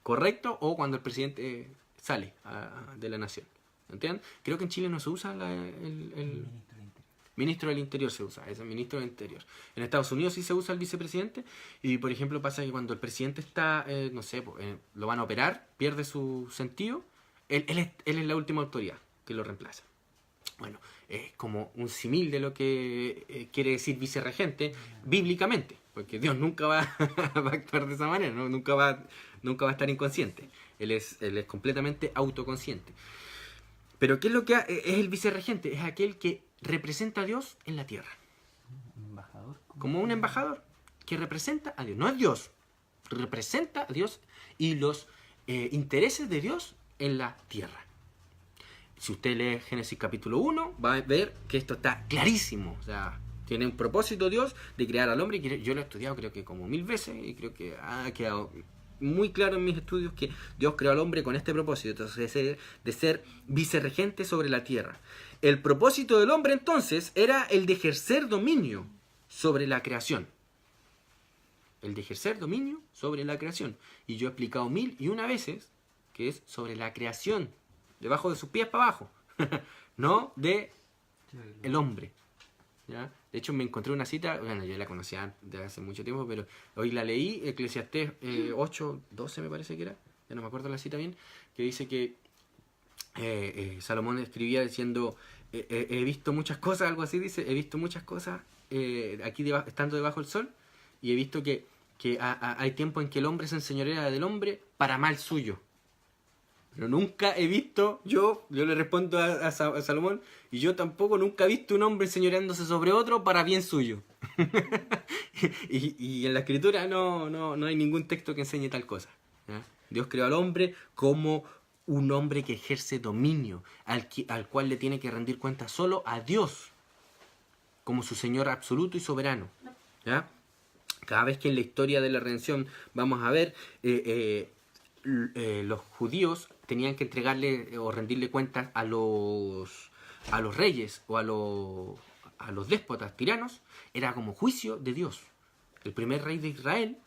correcto, o cuando el presidente sale de la nación. ¿Entienden? Creo que en Chile no se usa el ministro del Interior, se usa, es el ministro del Interior. En Estados Unidos sí se usa el vicepresidente, y por ejemplo pasa que cuando el presidente está, no sé, lo van a operar, pierde su sentido, él es la última autoridad que lo reemplaza. Bueno, es como un símil de lo que quiere decir vicerregente bíblicamente, porque Dios nunca va a actuar de esa manera, ¿no? Nunca va a estar inconsciente. Él es completamente autoconsciente. Pero ¿qué es lo que es el vicerregente? Es aquel que representa a Dios en la tierra.
¿Embajador?
Como un embajador que representa a Dios. No es Dios, representa a Dios y los intereses de Dios en la tierra. si usted lee Génesis capítulo 1, va a ver que esto está clarísimo. O sea, tiene un propósito Dios de crear al hombre. Y yo lo he estudiado creo que como 1000 veces y creo que ha quedado muy claro en mis estudios que Dios creó al hombre con este propósito, entonces, de ser vicerregente sobre la tierra. El propósito del hombre entonces era el de ejercer dominio sobre la creación. El de ejercer dominio sobre la creación. Y yo he explicado 1001 veces que es sobre la creación, debajo de sus pies para abajo, no de el hombre. ¿Ya? De hecho me encontré una cita, bueno, yo la conocía desde hace mucho tiempo, pero hoy la leí, Eclesiastés 8:12 me parece que era, ya no me acuerdo la cita bien, que dice que Salomón escribía diciendo, he visto muchas cosas, algo así dice, he visto muchas cosas aquí estando debajo del sol, y he visto que hay tiempo en que el hombre se enseñorea del hombre para mal suyo. Pero nunca he visto, yo le respondo a Salomón, y yo tampoco nunca he visto un hombre enseñoreándose sobre otro para bien suyo. y en la escritura no hay ningún texto que enseñe tal cosa. ¿Ya? Dios creó al hombre como un hombre que ejerce dominio, al cual le tiene que rendir cuenta solo a Dios, como su Señor absoluto y soberano. ¿Ya? Cada vez que en la historia de la redención vamos a ver, los judíos tenían que entregarle o rendirle cuentas a los reyes o a los déspotas tiranos, era como juicio de Dios. El primer rey de Israel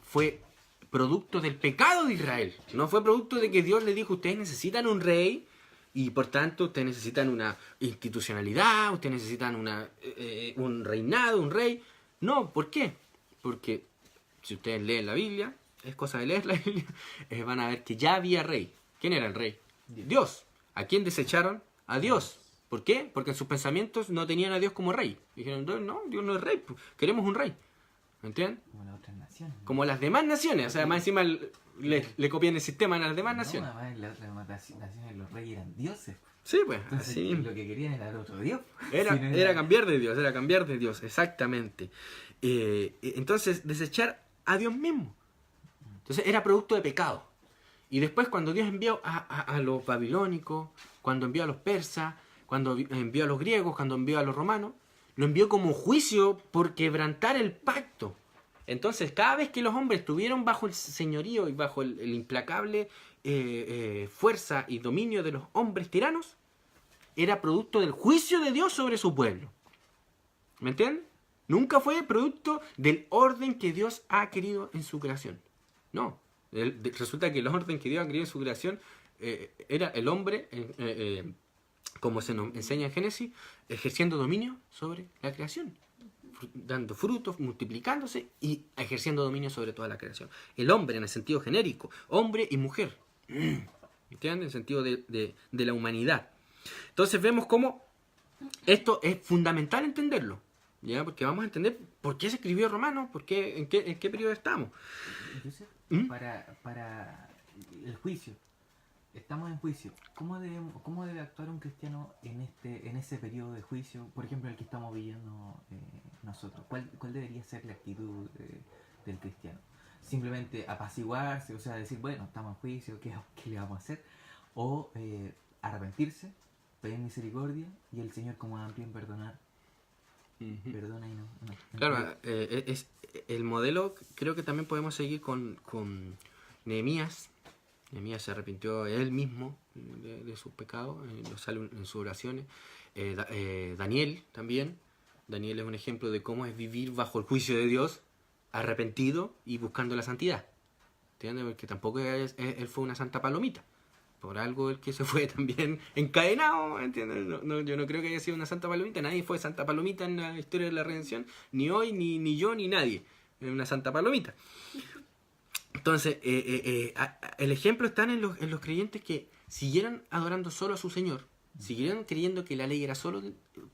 fue producto del pecado de Israel, no fue producto de que Dios le dijo, ustedes necesitan un rey y por tanto ustedes necesitan una institucionalidad, ustedes necesitan un reinado, un rey. No, ¿por qué? Porque si ustedes leen la Biblia, es cosa de leer la Biblia, van a ver que ya había rey. ¿Quién era el rey? Dios. ¿A quién desecharon? A Dios. ¿Por qué? Porque en sus pensamientos no tenían a Dios como rey. Dijeron, no, Dios no es rey, queremos un rey. ¿Me entienden?
Como las otras naciones.
Como las demás naciones. O sea, más encima le copian el sistema a las demás naciones.
Además, en las otras naciones los reyes eran dioses.
Sí, pues,
entonces,
así.
Lo que querían era otro Dios.
Era cambiar de Dios, exactamente. Entonces, desechar a Dios mismo. Entonces, era producto de pecado. Y después, cuando Dios envió a los babilónicos, cuando envió a los persas, cuando envió a los griegos, cuando envió a los romanos, lo envió como juicio por quebrantar el pacto. Entonces, cada vez que los hombres estuvieron bajo el señorío y bajo el implacable fuerza y dominio de los hombres tiranos, era producto del juicio de Dios sobre su pueblo. ¿Me entienden? Nunca fue producto del orden que Dios ha querido en su creación. No. Resulta que el orden que Dios ha querido en su creación era el hombre, como se nos enseña en Génesis, ejerciendo dominio sobre la creación, dando frutos, multiplicándose y ejerciendo dominio sobre toda la creación. El hombre en el sentido genérico, hombre y mujer. ¿Entienden? En el sentido de la humanidad. Entonces vemos cómo esto es fundamental entenderlo, ¿ya? Porque vamos a entender por qué se escribió Romanos, en qué periodo estamos.
Para el juicio, estamos en juicio. ¿Cómo debe actuar un cristiano en ese periodo de juicio, por ejemplo, el que estamos viviendo nosotros? ¿Cuál debería ser la actitud del cristiano? Simplemente apaciguarse, o sea, decir, bueno, estamos en juicio, ¿qué le vamos a hacer? O arrepentirse, pedir misericordia y el Señor, como amplio en perdonar, perdona y no.
Claro, es el modelo. Creo que también podemos seguir con Nehemías. Nehemías se arrepintió él mismo de sus pecados, lo sale en sus oraciones. Daniel también. Daniel es un ejemplo de cómo es vivir bajo el juicio de Dios, arrepentido y buscando la santidad. ¿Entiendes? Porque tampoco él fue una santa palomita. Por algo el que se fue también encadenado, ¿entiendes? Yo no creo que haya sido una santa palomita. Nadie fue santa palomita en la historia de la redención. Ni hoy, ni yo, ni nadie. Es una santa palomita. Entonces, el ejemplo está en los creyentes que siguieron adorando solo a su Señor. Siguieron creyendo que la ley era solo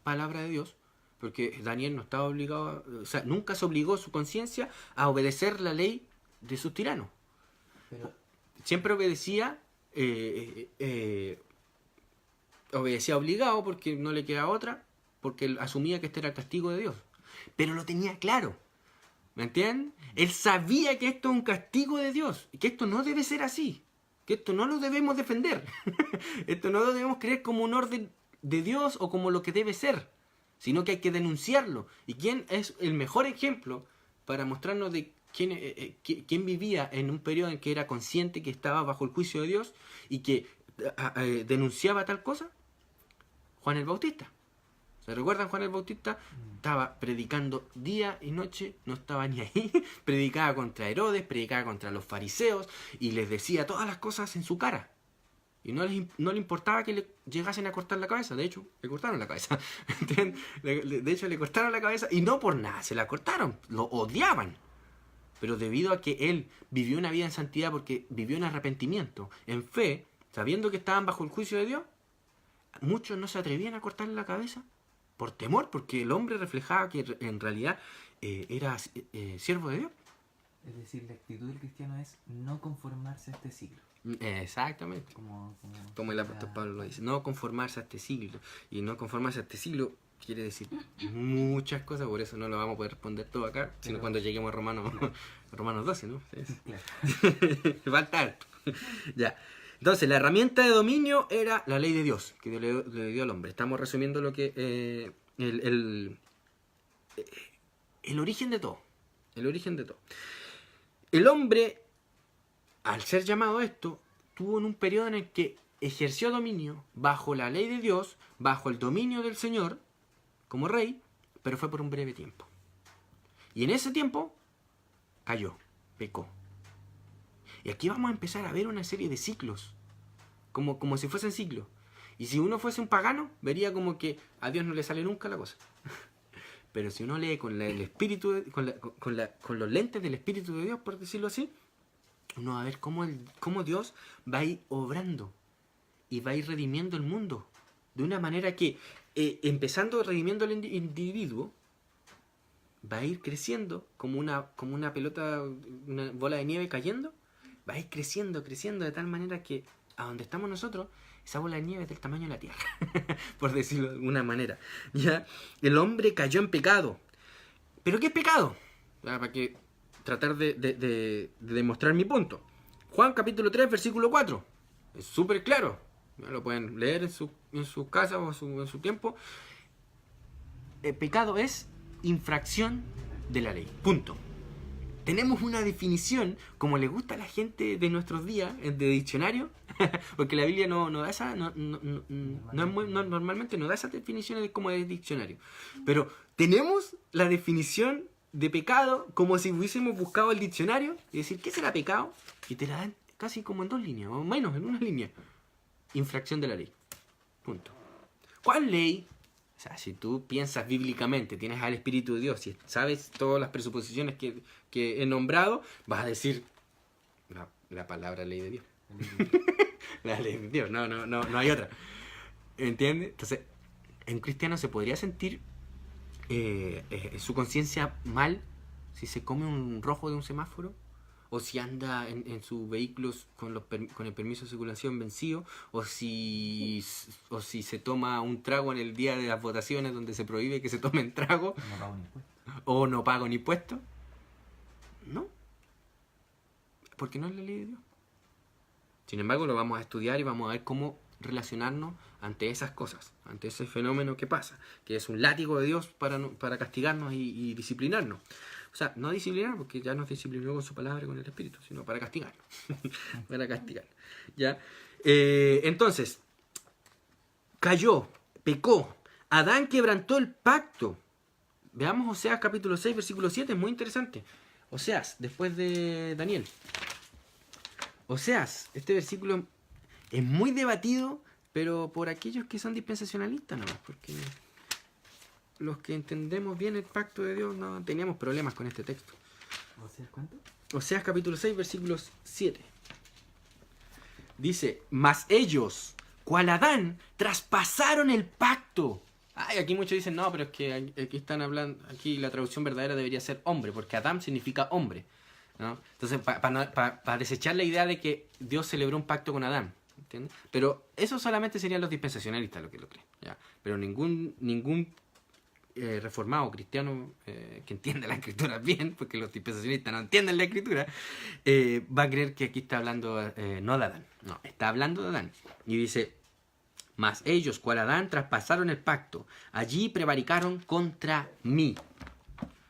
palabra de Dios. Porque Daniel no estaba obligado, o sea, nunca se obligó su conciencia a obedecer la ley de sus tiranos. Pero siempre obedecía obligado porque no le queda otra, porque él asumía que este era el castigo de Dios. Pero lo tenía claro. ¿Me entienden? Él sabía que esto es un castigo de Dios y que esto no debe ser así. que esto no lo debemos defender. Esto no lo debemos creer como un orden de Dios o como lo que debe ser, sino que hay que denunciarlo. ¿Y quién es el mejor ejemplo para mostrarnos de quién vivía en un periodo en que era consciente que estaba bajo el juicio de Dios y que denunciaba tal cosa? Juan el Bautista. ¿Se recuerdan? Juan el Bautista estaba predicando día y noche, no estaba ni ahí, predicaba contra Herodes, predicaba contra los fariseos y les decía todas las cosas en su cara. Y no le importaba que le llegasen a cortar la cabeza. De hecho, le cortaron la cabeza. De hecho, le cortaron la cabeza y no por nada, se la cortaron. Lo odiaban. Pero debido a que él vivió una vida en santidad, porque vivió en arrepentimiento, en fe, sabiendo que estaban bajo el juicio de Dios, muchos no se atrevían a cortarle la cabeza por temor, porque el hombre reflejaba que en realidad era siervo de Dios.
Es decir, la actitud del cristiano es no conformarse a este siglo.
Exactamente. Como el apóstol Pablo lo dice, no conformarse a este siglo. Y no conformarse a este siglo quiere decir muchas cosas, por eso no lo vamos a poder responder todo acá, sino cuando lleguemos a Romanos 12, ¿no? Claro. Falta harto. Ya. Entonces, la herramienta de dominio era la ley de Dios, que le dio al hombre. Estamos resumiendo lo que el origen de todo. El origen de todo. El hombre, al ser llamado a esto, tuvo en un periodo en el que ejerció dominio bajo la ley de Dios, bajo el dominio del Señor, como rey, pero fue por un breve tiempo. Y en ese tiempo cayó, pecó. Y aquí vamos a empezar a ver una serie de ciclos, como si fuesen ciclos. Y si uno fuese un pagano, vería como que a Dios no le sale nunca la cosa. Pero si uno lee con el espíritu, con los lentes del Espíritu de Dios, por decirlo así, uno va a ver cómo Dios va a ir obrando y va a ir redimiendo el mundo. De una manera que, empezando redimiendo al individuo, va a ir creciendo como una pelota, una bola de nieve cayendo. Va a ir creciendo de tal manera que a donde estamos nosotros, esa bola de nieve es del tamaño de la tierra, por decirlo de alguna manera. ¿Ya? El hombre cayó en pecado. ¿Pero qué es pecado? Para que tratar de demostrar mi punto. Juan capítulo 3, versículo 4. Es súper claro. ¿Ya? Lo pueden leer en su casa o en su tiempo. El pecado es infracción de la ley. Punto. Tenemos una definición, como le gusta a la gente de nuestros días, de diccionario, porque la Biblia no da esa, normalmente no da esas definiciones como de diccionario. Pero tenemos la definición de pecado como si hubiésemos buscado el diccionario y decir, ¿qué será pecado? Y te la dan casi como en 2 líneas, o menos, en una línea. Infracción de la ley. Punto. ¿Cuál ley? O sea, si tú piensas bíblicamente, tienes al Espíritu de Dios y sabes todas las presuposiciones que he nombrado, vas a decir la palabra ley de Dios. La ley de Dios, no hay otra. ¿Entiendes? Entonces, un cristiano se podría sentir su conciencia mal si se come un rojo de un semáforo, o si anda en sus vehículos con el permiso de circulación vencido, o si se toma un trago en el día de las votaciones donde se prohíbe que se tomen trago, o no pago ni impuestos. No, porque no es la ley de Dios. Sin embargo, lo vamos a estudiar y vamos a ver cómo relacionarnos ante esas cosas, ante ese fenómeno que pasa, que es un látigo de Dios para castigarnos y disciplinarnos. O sea, no disciplinar porque ya nos disciplinó con su palabra y con el Espíritu, sino para castigarnos. Para castigar. ¿Ya? Entonces, cayó, pecó. Adán quebrantó el pacto. Veamos Oseas capítulo 6, versículo 7, es muy interesante. Oseas, después de Daniel. Oseas, este versículo es muy debatido, pero por aquellos que son dispensacionalistas, ¿no? Porque los que entendemos bien el pacto de Dios no teníamos problemas con este texto.
¿Oseas cuánto?
Oseas capítulo 6, versículos 7. Dice, mas ellos, cual Adán, traspasaron el pacto. Ay, aquí muchos dicen, no, pero es que aquí están hablando, aquí la traducción verdadera debería ser hombre, porque Adán significa hombre, ¿no? Entonces, para desechar la idea de que Dios celebró un pacto con Adán, ¿entiendes? Pero eso solamente serían los dispensacionalistas los que lo creen, ¿ya? Pero ningún reformado, cristiano, que entiende la escritura bien, porque los dispensacionistas no entienden la escritura, va a creer que aquí está hablando no de Adán, no, está hablando de Adán. Y dice, mas ellos, cual Adán, traspasaron el pacto, allí prevaricaron contra mí.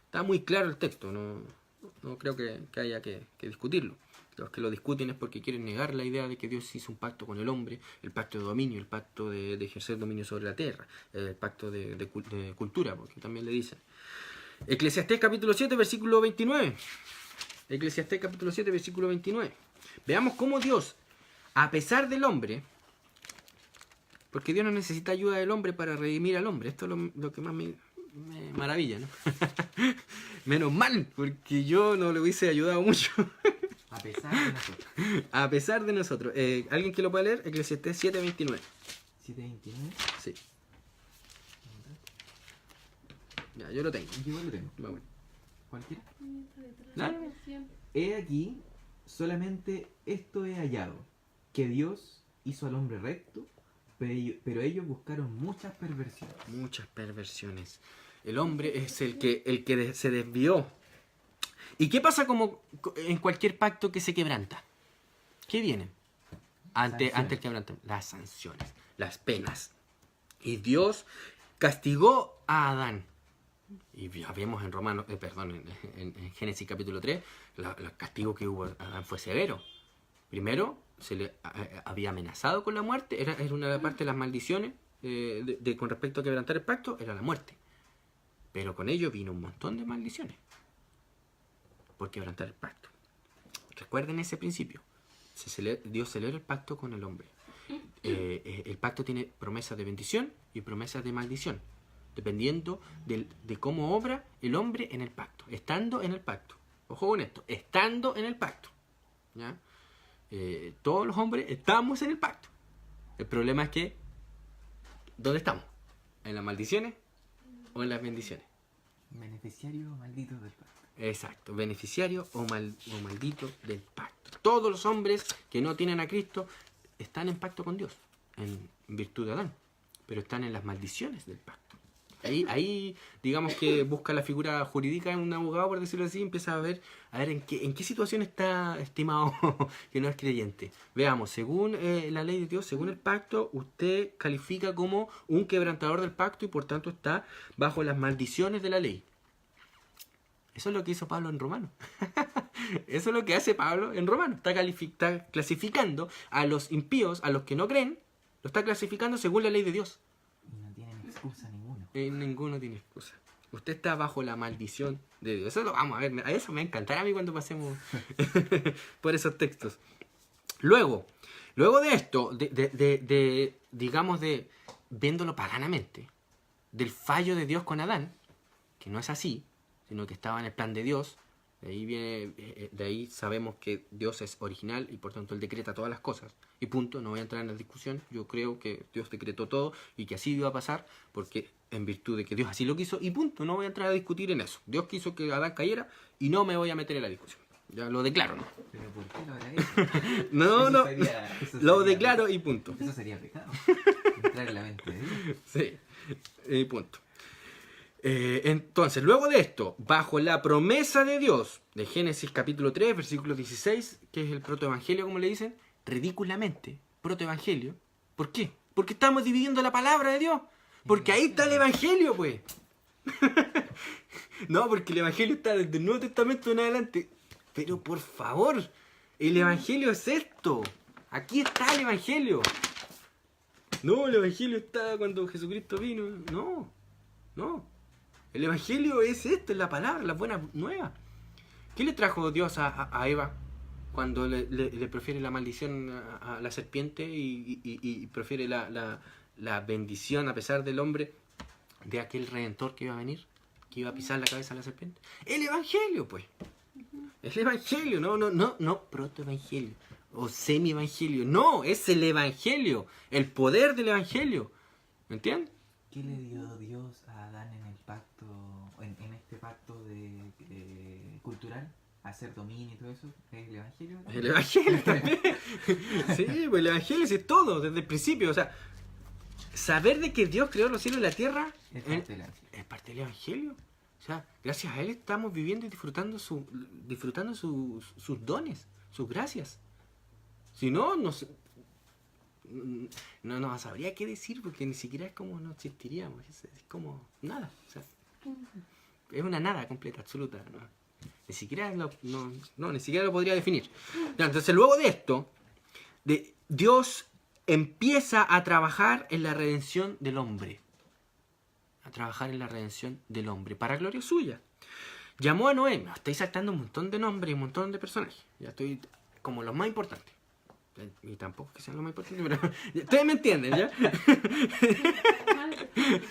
Está muy claro el texto, no creo que haya que discutirlo. Los que lo discuten es porque quieren negar la idea de que Dios hizo un pacto con el hombre, el pacto de dominio, el pacto de ejercer dominio sobre la tierra, el pacto de cultura, porque también le dicen. Eclesiastés capítulo 7, versículo 29. Eclesiastés capítulo 7, versículo 29. Veamos cómo Dios, a pesar del hombre, porque Dios no necesita ayuda del hombre para redimir al hombre, esto es lo que más me maravilla, ¿no? Menos mal, porque yo no le hubiese ayudado mucho.
A pesar de nosotros.
A pesar de nosotros. ¿Alguien que lo pueda leer? Eclesiastés 7:29.
¿7:29?
Sí. Ya, yo lo tengo.
Yo lo tengo.
Vamos.
¿Cualquiera?
¿Dale?
He aquí, solamente esto he hallado, que Dios hizo al hombre recto, pero ellos buscaron muchas perversiones.
Muchas perversiones. El hombre es el que se desvió. ¿Y qué pasa como en cualquier pacto que se quebranta? ¿Qué viene ante el quebrantamiento? Las sanciones, las penas. Y Dios castigó a Adán. Y ya vemos en Génesis capítulo 3, el castigo que hubo a Adán fue severo. Primero, se le había amenazado con la muerte, era una parte de las maldiciones con respecto a quebrantar el pacto, era la muerte. Pero con ello vino un montón de maldiciones por quebrantar el pacto. Recuerden ese principio. Dios celebra el pacto con el hombre. El pacto tiene promesas de bendición y promesas de maldición, dependiendo de cómo obra el hombre en el pacto, estando en el pacto. Ojo con esto, estando en el pacto. ¿Ya? Todos los hombres estamos en el pacto. El problema es que, ¿dónde estamos? ¿En las maldiciones o en las bendiciones?
Beneficiario maldito del pacto.
Exacto, beneficiario o maldito del pacto. Todos los hombres que no tienen a Cristo están en pacto con Dios, en virtud de Adán, pero están en las maldiciones del pacto. Ahí digamos que busca la figura jurídica en un abogado, por decirlo así, y empieza a ver en qué situación está estimado que no es creyente. Veamos, según la ley de Dios, según el pacto, usted califica como un quebrantador del pacto y por tanto está bajo las maldiciones de la ley. Eso es lo que hizo Pablo en Romanos. Eso es lo que hace Pablo en Romanos. Está clasificando a los impíos, a los que no creen, lo está clasificando según la ley de Dios.
Y no tienen excusa ninguno.
Ninguno tiene excusa. Usted está bajo la maldición de Dios. Eso lo vamos a ver. A eso me encantará a mí cuando pasemos por esos textos. Luego de esto, digamos, viéndolo paganamente, del fallo de Dios con Adán, que no es así, sino que estaba en el plan de Dios. De ahí sabemos que Dios es original y por tanto Él decreta todas las cosas. Y punto, no voy a entrar en la discusión. Yo creo que Dios decretó todo y que así iba a pasar, porque en virtud de que Dios así lo quiso, y punto, no voy a entrar a discutir en eso. Dios quiso que Adán cayera y no me voy a meter en la discusión. Ya lo declaro, ¿no?
¿Pero por qué lo hará eso?
No, lo declaro y punto.
Eso sería pecado. Entrar en la mente de Dios.
Sí, y punto. Entonces, luego de esto, bajo la promesa de Dios, de Génesis capítulo 3, versículo 16, que es el protoevangelio, como le dicen, ridículamente, protoevangelio. ¿Por qué? Porque estamos dividiendo la palabra de Dios. Porque ahí está el evangelio, pues. No, porque el evangelio está desde el Nuevo Testamento en adelante. Pero por favor, el evangelio es esto. Aquí está el evangelio. No, el evangelio está cuando Jesucristo vino. No. El evangelio es esto, es la palabra, la buena nueva. ¿Qué le trajo Dios a Eva cuando le profiere la maldición a la serpiente y profiere la bendición a pesar del hombre de aquel redentor que iba a venir, que iba a pisar la cabeza a la serpiente? El evangelio, pues. El evangelio, no protoevangelio o semi-evangelio. No, es el evangelio, el poder del evangelio. ¿Me entiendes?
¿Qué le dio Dios a Adán en el pacto, en este pacto cultural? Hacer dominio y todo eso. ¿Es el evangelio?
El evangelio también. Sí, pues el evangelio es todo, desde el principio. O sea, saber de que Dios creó los cielos y la tierra
Es parte del Evangelio.
es parte del Evangelio. O sea, gracias a Él estamos viviendo y disfrutando sus dones, sus gracias. Si no, no sabría qué decir, porque ni siquiera es como no existiríamos. Es como nada. O sea, es una nada completa, absoluta. Ni siquiera ni siquiera lo podría definir. Entonces, luego de esto, Dios empieza a trabajar en la redención del hombre. Para gloria suya. Llamó a Noé. Me estoy saltando un montón de nombres y un montón de personajes. Ya estoy como los más importantes. Y tampoco que sean los más importantes, pero ustedes me entienden, ¿ya?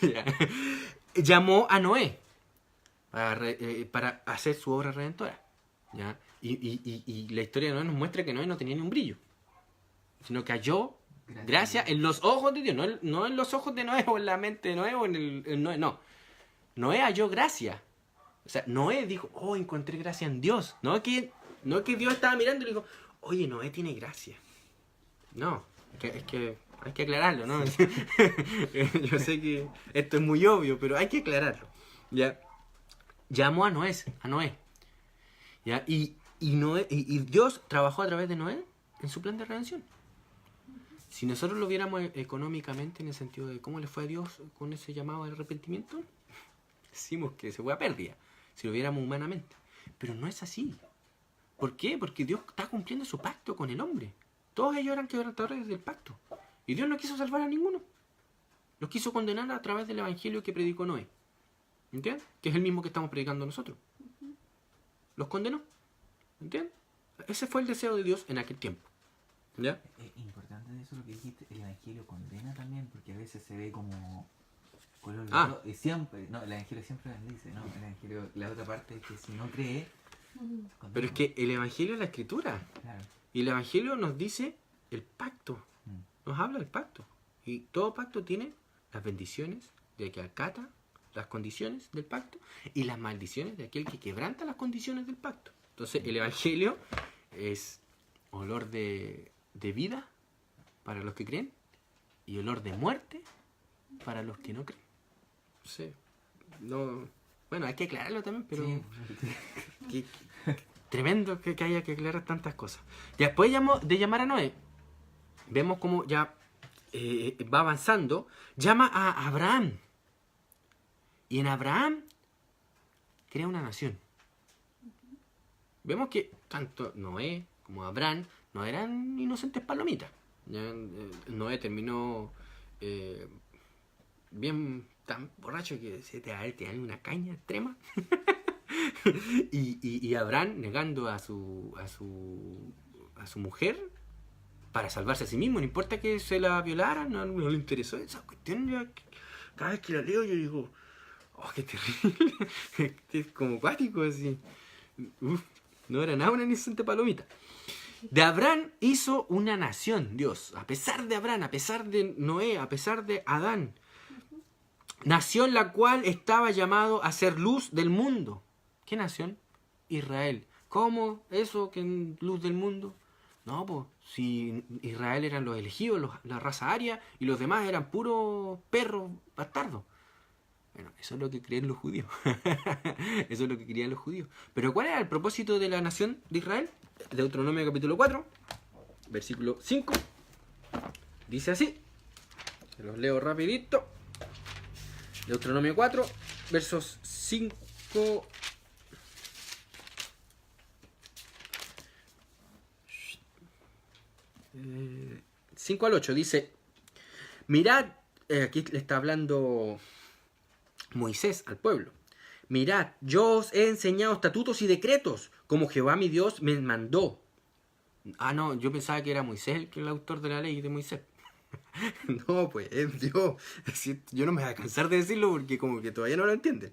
Ya. Llamó a Noé para hacer su obra redentora, ¿ya? Y la historia de Noé nos muestra que Noé no tenía ni un brillo, sino que halló gracia en los ojos de Dios, no en los ojos de Noé o en la mente de Noé o en Noé, no. Noé halló gracia. O sea, Noé dijo, oh, encontré gracia en Dios. No que Dios estaba mirando y le dijo, oye, Noé tiene gracia. No, es que hay que aclararlo, ¿no? Yo sé que esto es muy obvio, pero hay que aclararlo. ¿Ya? Llamó a Noé. ¿Ya? Y Dios trabajó a través de Noé en su plan de redención. Si nosotros lo viéramos económicamente, en el sentido de cómo le fue a Dios con ese llamado de arrepentimiento, decimos que se fue a pérdida, si lo viéramos humanamente. Pero no es así. ¿Por qué? Porque Dios está cumpliendo su pacto con el hombre. Todos ellos eran quebrantadores del pacto. Y Dios no quiso salvar a ninguno. Los quiso condenar a través del evangelio que predicó Noé. ¿Entiendes? Que es el mismo que estamos predicando nosotros. Los condenó. ¿Entiendes? Ese fue el deseo de Dios en aquel tiempo. ¿Ya?
Es importante eso lo que dijiste. El evangelio condena también, porque a veces se ve como color y siempre, no, el evangelio siempre bendice, ¿no? El evangelio, la otra parte es que si no cree, condena.
Pero es que el evangelio es la escritura.
Claro.
Y el evangelio nos dice el pacto. Nos habla del pacto. Y todo pacto tiene las bendiciones de aquel que acata las condiciones del pacto y las maldiciones de aquel que quebranta las condiciones del pacto. Entonces el evangelio es olor de vida para los que creen y olor de muerte para los que no creen. Sí. No, bueno, hay que aclararlo también, pero sí. Tremendo que haya que aclarar tantas cosas. Después de llamar a Noé, vemos cómo ya va avanzando. Llama a Abraham. Y en Abraham crea una nación. Vemos que tanto Noé como Abraham no eran inocentes palomitas. Noé terminó bien tan borracho que se te dan una caña extrema. y Abraham negando a su mujer para salvarse a sí mismo. No importa que se la violaran, no le interesó esa cuestión. Cada vez que la leo yo digo, oh, qué terrible. Es como cuático así. No era nada una inocente palomita. De Abraham hizo una nación, Dios. A pesar de Abraham, a pesar de Noé, a pesar de Adán. Nación la cual estaba llamado a ser luz del mundo. ¿Qué nación? Israel. ¿Cómo eso que es luz del mundo? No, pues si Israel eran los elegidos, la raza aria, y los demás eran puros perros bastardos. Bueno, eso es lo que creen los judíos. Eso es lo que querían los judíos. Pero ¿cuál era el propósito de la nación de Israel? Deuteronomio capítulo 4, versículo 5. Dice así. Se los leo rapidito. Deuteronomio 4, versos 5... 5 al 8 dice: mirad, aquí le está hablando Moisés al pueblo. Mirad, yo os he enseñado estatutos y decretos, como Jehová mi Dios me mandó. Ah, no, yo pensaba que era Moisés el autor de la ley de Moisés. No, pues es Dios. Yo no me voy a cansar de decirlo porque como que todavía no lo entienden.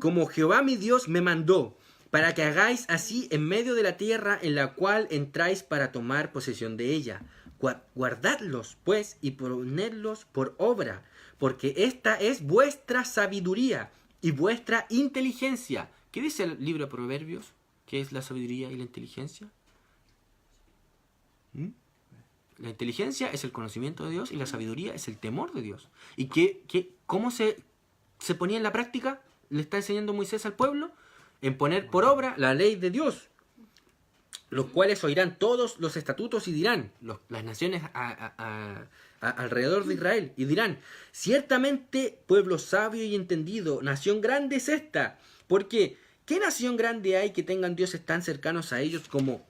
Como Jehová mi Dios me mandó, para que hagáis así en medio de la tierra en la cual entráis para tomar posesión de ella. Guardadlos, pues, y ponedlos por obra, porque esta es vuestra sabiduría y vuestra inteligencia. ¿Qué dice el libro de Proverbios? ¿Qué es la sabiduría y la inteligencia? La inteligencia es el conocimiento de Dios y la sabiduría es el temor de Dios. ¿Y cómo se ponía en la práctica? Le está enseñando Moisés al pueblo en poner por obra la ley de Dios, los cuales oirán todos los estatutos y dirán, las naciones alrededor de Israel, y dirán, ciertamente pueblo sabio y entendido, nación grande es esta, porque ¿qué nación grande hay que tengan dioses tan cercanos a ellos como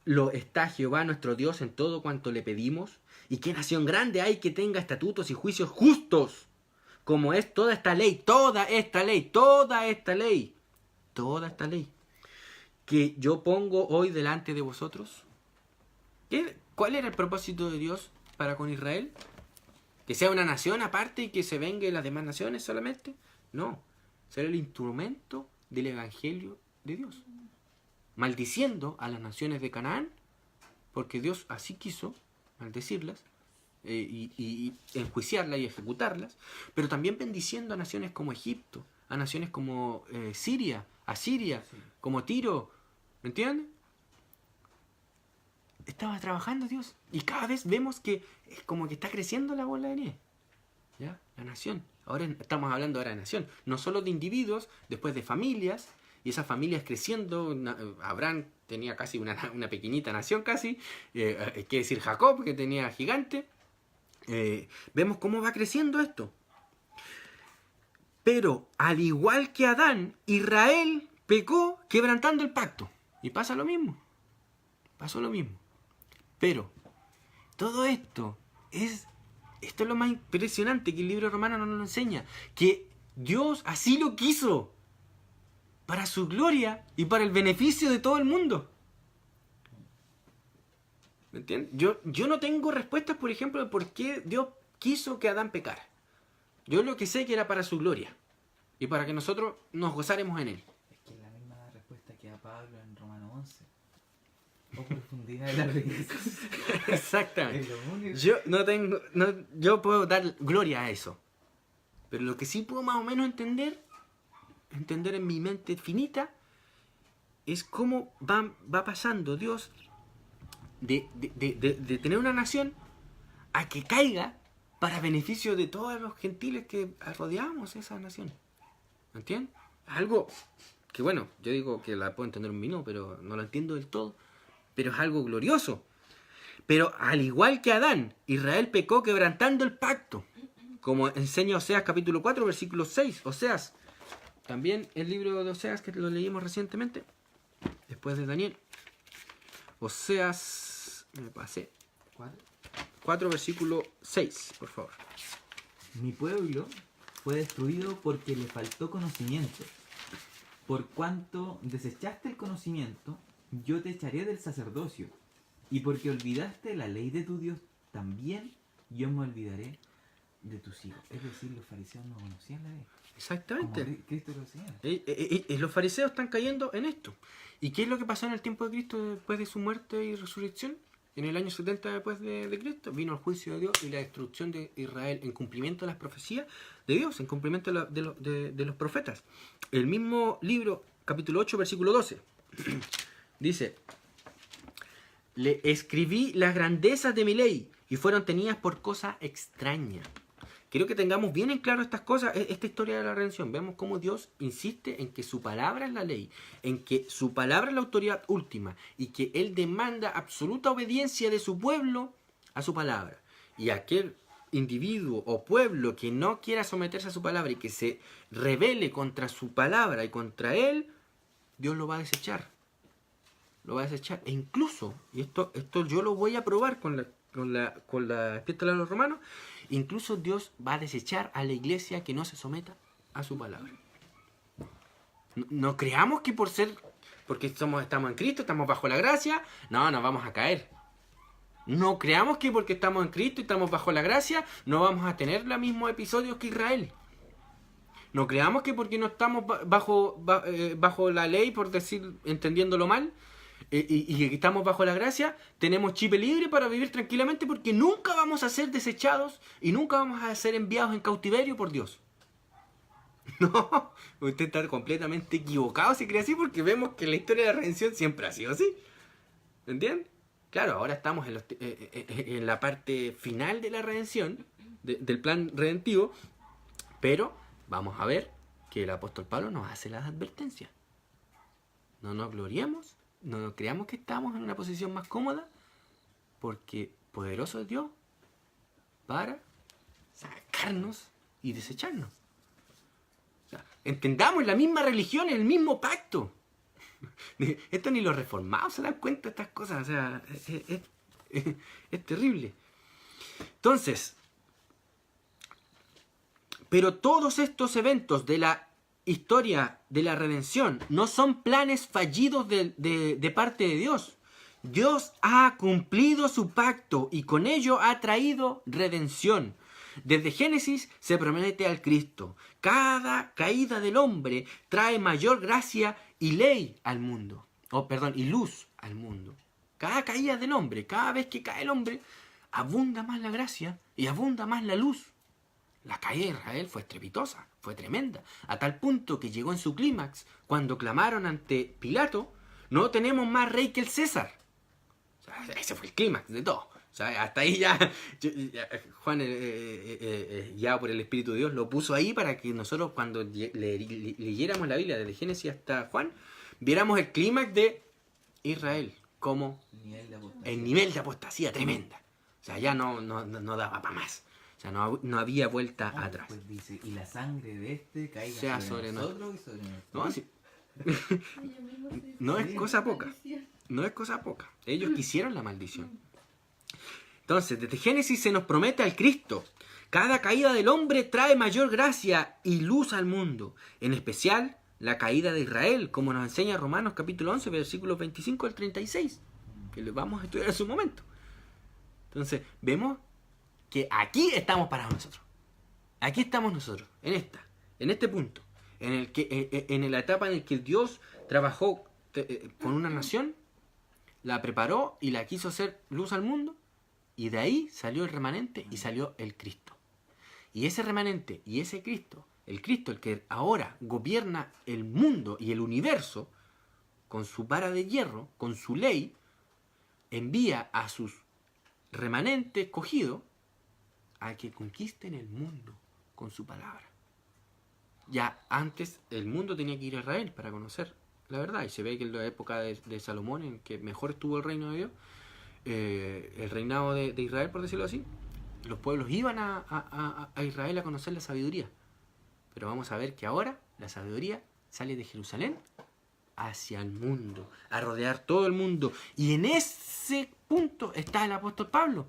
lo está Jehová nuestro Dios en todo cuanto le pedimos? ¿Y qué nación grande hay que tenga estatutos y juicios justos como es toda esta ley que yo pongo hoy delante de vosotros? ¿Cuál era el propósito de Dios para con Israel? ¿Que sea una nación aparte y que se vengue las demás naciones solamente? No, ser el instrumento del evangelio de Dios, maldiciendo a las naciones de Canaán, porque Dios así quiso maldecirlas y enjuiciarlas y ejecutarlas, pero también bendiciendo a naciones como Egipto, a naciones como Siria, Asiria, como Tiro, ¿me entienden? Estaba trabajando Dios, y cada vez vemos que es como que está creciendo la bola de nieve, ¿ya? La nación. Ahora estamos hablando de nación, no solo de individuos, después de familias, y esas familias creciendo. Abraham tenía casi una pequeñita nación casi, quiere decir Jacob, que tenía gigante. Vemos cómo va creciendo esto. Pero al igual que Adán, Israel pecó quebrantando el pacto. Y pasa lo mismo. Pasó lo mismo. Pero todo esto es lo más impresionante que el libro romano nos lo enseña. Que Dios así lo quiso. Para su gloria y para el beneficio de todo el mundo. ¿Me entiendes? Yo no tengo respuestas, por ejemplo, de por qué Dios quiso que Adán pecara. Yo lo que sé que era para su gloria y para que nosotros nos gozáremos en él.
Es que es la misma respuesta que da Pablo en Romanos 11. O profundidad de las riquezas.
Exactamente.
Es
Yo puedo dar gloria a eso. Pero lo que sí puedo más o menos entender en mi mente finita, es cómo va pasando Dios de tener una nación a que caiga para beneficio de todos los gentiles que rodeamos esa nación. ¿Me entiendes? Algo que, bueno, yo digo que la puedo entender un minuto, pero no la entiendo del todo. Pero es algo glorioso. Pero al igual que Adán, Israel pecó quebrantando el pacto, como enseña Oseas capítulo 4, versículo 6. Oseas, también el libro de Oseas que lo leímos recientemente, después de Daniel. Oseas, me pasé, 4 versículo 6, por favor.
Mi pueblo fue destruido porque le faltó conocimiento. Por cuanto desechaste el conocimiento, yo te echaré del sacerdocio. Y porque olvidaste la ley de tu Dios, también yo me olvidaré de tus hijos. Es decir, los fariseos no conocían la ley.
Exactamente.
Como Cristo lo enseñaba.
Los fariseos están cayendo en esto. ¿Y qué es lo que pasó en el tiempo de Cristo después de su muerte y resurrección? En el año 70 después de Cristo vino el juicio de Dios y la destrucción de Israel en cumplimiento de las profecías de Dios, en cumplimiento de los profetas. El mismo libro, capítulo 8, versículo 12, dice: le escribí las grandezas de mi ley y fueron tenidas por cosa extraña. Quiero que tengamos bien en claro estas cosas, esta historia de la redención. Vemos cómo Dios insiste en que su palabra es la ley, en que su palabra es la autoridad última y que Él demanda absoluta obediencia de su pueblo a su palabra. Y aquel individuo o pueblo que no quiera someterse a su palabra y que se rebele contra su palabra y contra Él, Dios lo va a desechar. Lo va a desechar. E incluso, y esto yo lo voy a probar con la epístola de los Romanos, incluso Dios va a desechar a la iglesia que no se someta a su palabra. No creamos que porque estamos en Cristo, estamos bajo la gracia, no vamos a caer. No creamos que porque estamos en Cristo y estamos bajo la gracia, no vamos a tener los mismos episodios que Israel. No creamos que porque no estamos bajo la ley, por decir, entendiéndolo mal, y que estamos bajo la gracia, tenemos chip libre para vivir tranquilamente, porque nunca vamos a ser desechados y nunca vamos a ser enviados en cautiverio por Dios. No, usted está completamente equivocado si cree así, porque vemos que la historia de la redención siempre ha sido así. ¿Entiendes? claro, ahora estamos en la parte final de la redención, del plan redentivo, pero vamos a ver que el apóstol Pablo nos hace las advertencias. No nos gloriemos, no nos creamos que estamos en una posición más cómoda, porque poderoso es Dios para sacarnos y desecharnos. O sea, entendamos la misma religión, el mismo pacto. Esto ni los reformados se dan cuenta de estas cosas. O sea, es terrible. Entonces, pero todos estos eventos de la historia de la redención no son planes fallidos de parte de Dios. Dios ha cumplido su pacto y con ello ha traído redención. Desde Génesis se promete al Cristo. Cada caída del hombre trae mayor gracia y ley al mundo. Y luz al mundo. Cada caída del hombre, cada vez que cae el hombre, abunda más la gracia y abunda más la luz. La caída de Israel fue estrepitosa, fue tremenda, a tal punto que llegó en su clímax cuando clamaron ante Pilato: no tenemos más rey que el César. O sea, ese fue el clímax de todo. O sea, hasta ahí ya Juan, ya por el Espíritu de Dios, lo puso ahí para que nosotros cuando leyéramos la Biblia desde Génesis hasta Juan, viéramos el clímax de Israel como el nivel de apostasía tremenda. O sea, ya no daba para más. O sea, no había vuelta atrás.
Pues dice, y la sangre de este caiga sobre nosotros y sobre nosotros.
No, sí. No es cosa poca. No es cosa poca. Ellos quisieron la maldición. Entonces, desde Génesis se nos promete al Cristo. Cada caída del hombre trae mayor gracia y luz al mundo. En especial, la caída de Israel, como nos enseña Romanos capítulo 11, versículos 25 al 36. Que lo vamos a estudiar en su momento. Entonces, vemos que aquí estamos parados nosotros. Aquí estamos nosotros, en este punto, en la etapa en la que Dios trabajó con una nación, la preparó y la quiso hacer luz al mundo, y de ahí salió el remanente y salió el Cristo. Y ese remanente y ese Cristo, el que ahora gobierna el mundo y el universo, con su vara de hierro, con su ley, envía a sus remanentes escogidos a que conquisten el mundo con su palabra. Ya antes el mundo tenía que ir a Israel para conocer la verdad, y se ve que en la época de Salomón, en que mejor estuvo el reino de Dios, el reinado de Israel, por decirlo así, los pueblos iban a Israel a conocer la sabiduría. Pero vamos a ver que ahora la sabiduría sale de Jerusalén hacia el mundo, a rodear todo el mundo. Y en ese punto está el apóstol Pablo,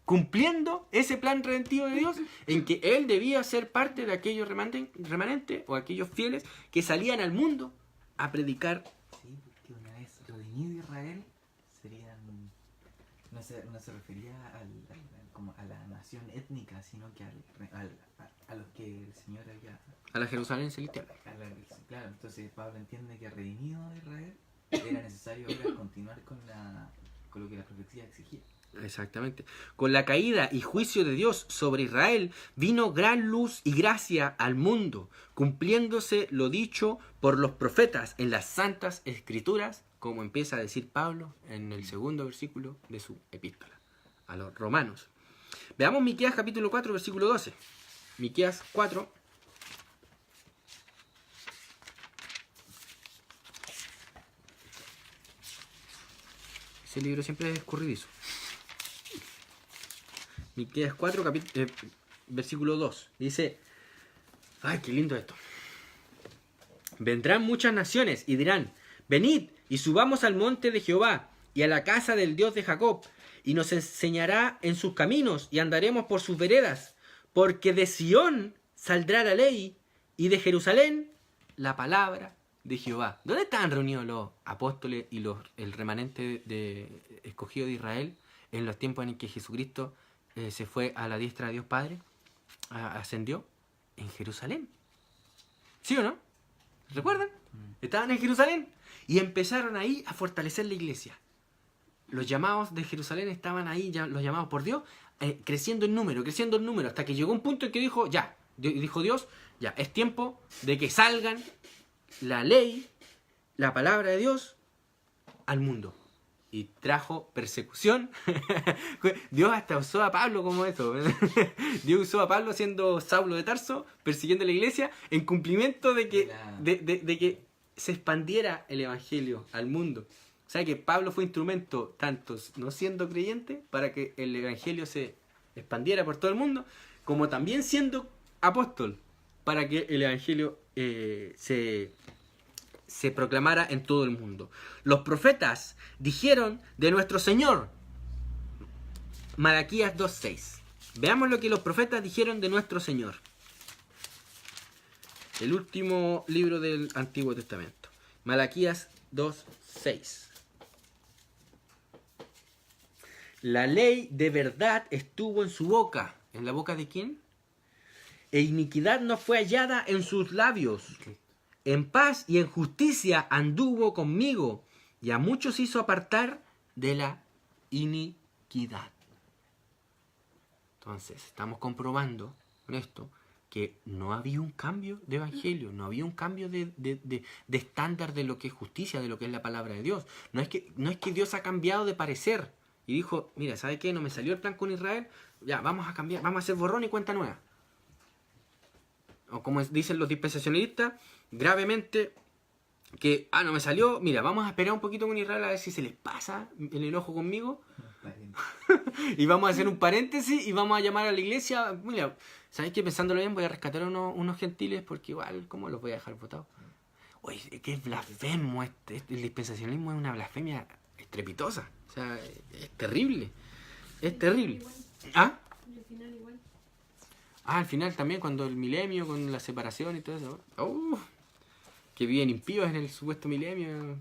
cumpliendo ese plan redentivo de Dios, en que él debía ser parte de aquellos remanentes o aquellos fieles que salían al mundo a predicar.
Sí, porque una vez redimido Israel, no se refería como a la nación étnica, sino que a los que el Señor había...
A la Jerusalén celestial.
Claro, entonces Pablo entiende que redimido Israel era necesario ahora continuar con lo que la profecía exigía.
Exactamente. Con la caída y juicio de Dios sobre Israel vino gran luz y gracia al mundo, cumpliéndose lo dicho por los profetas en las santas escrituras, como empieza a decir Pablo en el segundo versículo de su epístola a los romanos. Veamos Miqueas capítulo 4, versículo 12. Miqueas 4. Ese libro siempre es escurridizo. Miqueas 4, versículo 2. Dice, ay, qué lindo esto. Vendrán muchas naciones y dirán, venid y subamos al monte de Jehová y a la casa del Dios de Jacob, y nos enseñará en sus caminos y andaremos por sus veredas, porque de Sión saldrá la ley y de Jerusalén la palabra de Jehová. ¿Dónde estaban reunidos los apóstoles y el remanente escogido de Israel en los tiempos en que Jesucristo se fue a la diestra de Dios Padre, ascendió? En Jerusalén. ¿Sí o no? ¿Recuerdan? Estaban en Jerusalén y empezaron ahí a fortalecer la iglesia. Los llamados de Jerusalén estaban ahí, ya, los llamados por Dios, creciendo en número, hasta que llegó un punto en que dijo Dios, ya, es tiempo de que salgan la ley, la palabra de Dios, al mundo. y trajo persecución. Dios hasta usó a Pablo como eso. Dios usó a Pablo siendo Saulo de Tarso, persiguiendo a la iglesia, en cumplimiento de que, de que se expandiera el evangelio al mundo. O sea que Pablo fue instrumento, tanto no siendo creyente, para que el evangelio se expandiera por todo el mundo, como también siendo apóstol, para que el evangelio se proclamara en todo el mundo. Los profetas dijeron de nuestro Señor. Malaquías 2:6. Veamos lo que los profetas dijeron de nuestro Señor. El último libro del Antiguo Testamento. Malaquías 2:6. La ley de verdad estuvo en su boca. ¿En la boca de quién? E iniquidad no fue hallada en sus labios. En paz y en justicia anduvo conmigo, y a muchos hizo apartar de la iniquidad. Entonces, estamos comprobando con esto que no había un cambio de evangelio, no había un cambio de estándar de lo que es justicia, de lo que es la palabra de Dios. No es que Dios ha cambiado de parecer y dijo, mira, ¿sabe qué? No me salió el plan con Israel, ya, vamos a cambiar, vamos a hacer borrón y cuenta nueva. O como dicen los dispensacionalistas, gravemente, que, no me salió, mira, vamos a esperar un poquito con Israel a ver si se les pasa el enojo conmigo. Y vamos a hacer un paréntesis y vamos a llamar a la iglesia. Mira, ¿sabes qué? Pensándolo bien, voy a rescatar a unos gentiles porque igual, ¿cómo los voy a dejar votados? Oye, que es blasfemo, el dispensacionalismo es una blasfemia estrepitosa. O sea, es terrible. Es terrible. ¿Ah? Al final también, cuando el milenio, con la separación y todo eso. Que viven impíos en el supuesto milenio.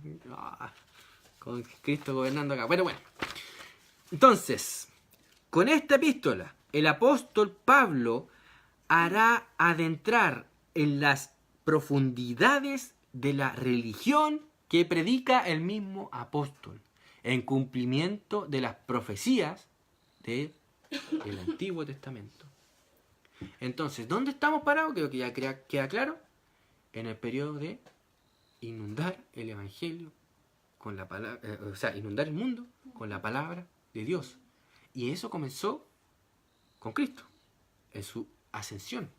Con Cristo gobernando acá. Bueno. Entonces, con esta epístola, el apóstol Pablo hará adentrar en las profundidades de la religión que predica el mismo apóstol, en cumplimiento de las profecías del Antiguo Testamento. Entonces, ¿dónde estamos parados? Creo que ya queda claro. En el periodo de inundar el evangelio con la palabra, inundar el mundo con la palabra de Dios. Y eso comenzó con Cristo, en su ascensión,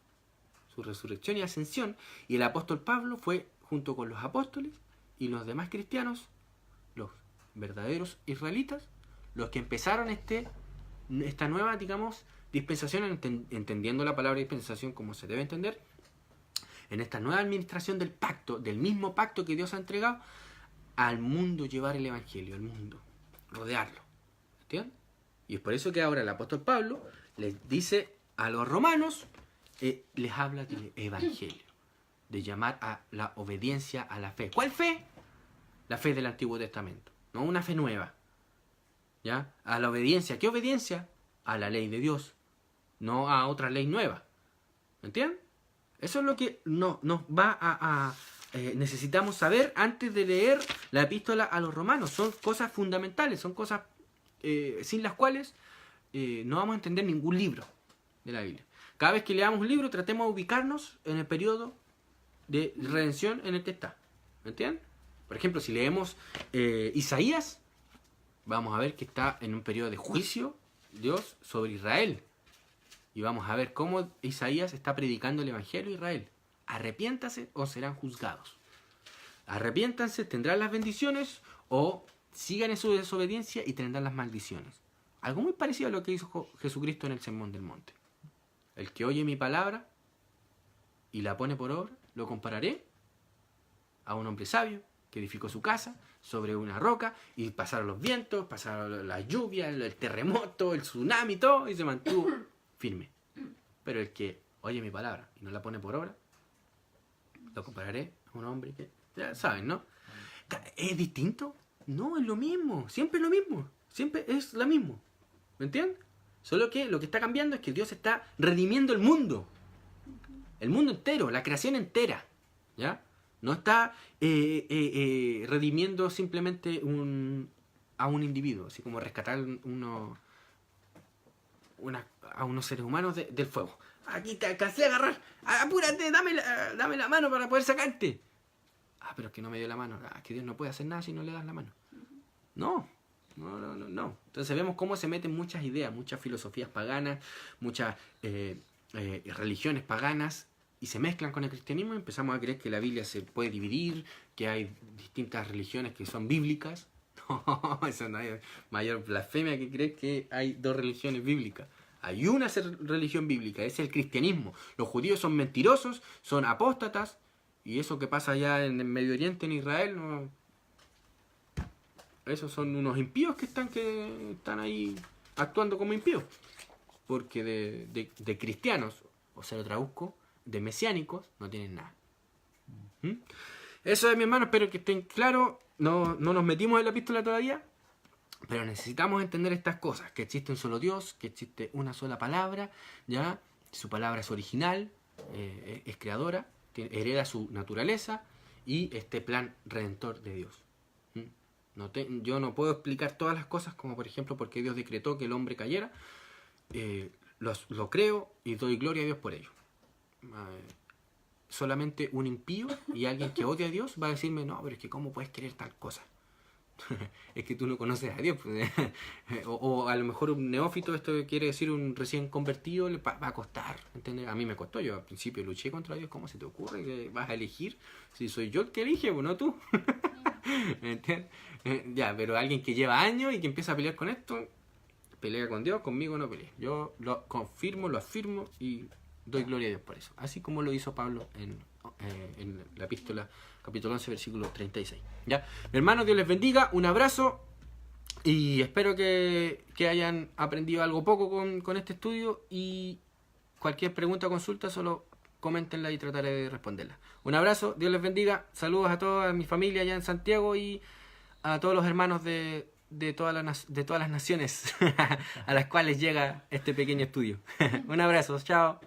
su resurrección y ascensión. Y el apóstol Pablo fue, junto con los apóstoles y los demás cristianos, los verdaderos israelitas, los que empezaron esta nueva, digamos, dispensación, entendiendo la palabra dispensación como se debe entender, en esta nueva administración del pacto, del mismo pacto que Dios ha entregado, al mundo llevar el evangelio, al mundo, rodearlo. ¿Entienden? Y es por eso que ahora el apóstol Pablo les dice a los romanos, les habla del evangelio, de llamar a la obediencia a la fe. ¿Cuál fe? La fe del Antiguo Testamento, no una fe nueva. ¿Ya? A la obediencia. ¿Qué obediencia? A la ley de Dios, no a otra ley nueva. ¿Entienden? Eso es lo que nos va necesitamos saber antes de leer la epístola a los romanos. Son cosas fundamentales, son cosas sin las cuales no vamos a entender ningún libro de la Biblia. Cada vez que leamos un libro, tratemos de ubicarnos en el periodo de redención en el que está. ¿Me entienden? Por ejemplo, si leemos Isaías, vamos a ver que está en un periodo de juicio Dios sobre Israel. Y vamos a ver cómo Isaías está predicando el evangelio a Israel. Arrepiéntase o serán juzgados. Arrepiéntanse, tendrán las bendiciones, o sigan en su desobediencia y tendrán las maldiciones. Algo muy parecido a lo que hizo Jesucristo en el Sermón del Monte. El que oye mi palabra y la pone por obra, lo compararé a un hombre sabio que edificó su casa sobre una roca, y pasaron los vientos, pasaron la lluvia, el terremoto, el tsunami, todo, y se mantuvo firme. Pero el que oye mi palabra y no la pone por obra, lo compararé a un hombre que, ya saben, ¿no? ¿Es distinto? No, es lo mismo, siempre es lo mismo, siempre es lo mismo. ¿Me entienden? Solo que lo que está cambiando es que Dios está redimiendo el mundo entero, la creación entera, ¿ya? No está redimiendo simplemente a un individuo, así como rescatar a unos seres humanos del fuego. Aquí te alcancé a agarrar, apúrate, dame la mano para poder sacarte. Pero es que no me dio la mano. Que Dios no puede hacer nada si no le das la mano. No, No. Entonces vemos cómo se meten muchas ideas, muchas filosofías paganas, muchas religiones paganas, y se mezclan con el cristianismo y empezamos a creer que la Biblia se puede dividir, que hay distintas religiones que son bíblicas. No, eso no hay mayor blasfemia que creer que hay dos religiones bíblicas. Hay una religión bíblica, es el cristianismo. Los judíos son mentirosos, son apóstatas, y eso que pasa allá en el Medio Oriente, en Israel, no... Esos son unos impíos que están ahí actuando como impíos. Porque de cristianos, o sea, lo traduzco, de mesiánicos, no tienen nada. ¿Mm? Eso es, mi hermano, espero que estén claros. No nos metimos en la epístola todavía, pero necesitamos entender estas cosas, que existe un solo Dios, que existe una sola palabra, ¿ya? Su palabra es original, es creadora, hereda su naturaleza y este plan redentor de Dios. Yo no puedo explicar todas las cosas, como por ejemplo por qué Dios decretó que el hombre cayera. Lo creo y doy gloria a Dios por ello. Solamente un impío y alguien que odia a Dios va a decirme, no, pero es que ¿cómo puedes creer tal cosa? Es que tú no conoces a Dios. O a lo mejor un neófito, esto quiere decir un recién convertido, le va a costar, ¿entendés? A mí me costó, yo al principio luché contra Dios. ¿Cómo se te ocurre que vas a elegir? Si soy yo el que elige, pues no tú. ¿Entiendes? Ya, pero alguien que lleva años y que empieza a pelear con esto, pelea con Dios, conmigo no pelea. Yo lo confirmo, lo afirmo y doy gloria a Dios por eso. Así como lo hizo Pablo en la epístola, capítulo 11, versículo 36. ¿Ya? Mi hermano, Dios les bendiga, un abrazo y espero que hayan aprendido algo poco con este estudio, y cualquier pregunta o consulta solo coméntenla y trataré de responderla. Un abrazo, Dios les bendiga, saludos a toda mi familia allá en Santiago y a todos los hermanos de todas las naciones a las cuales llega este pequeño estudio. Un abrazo, chao.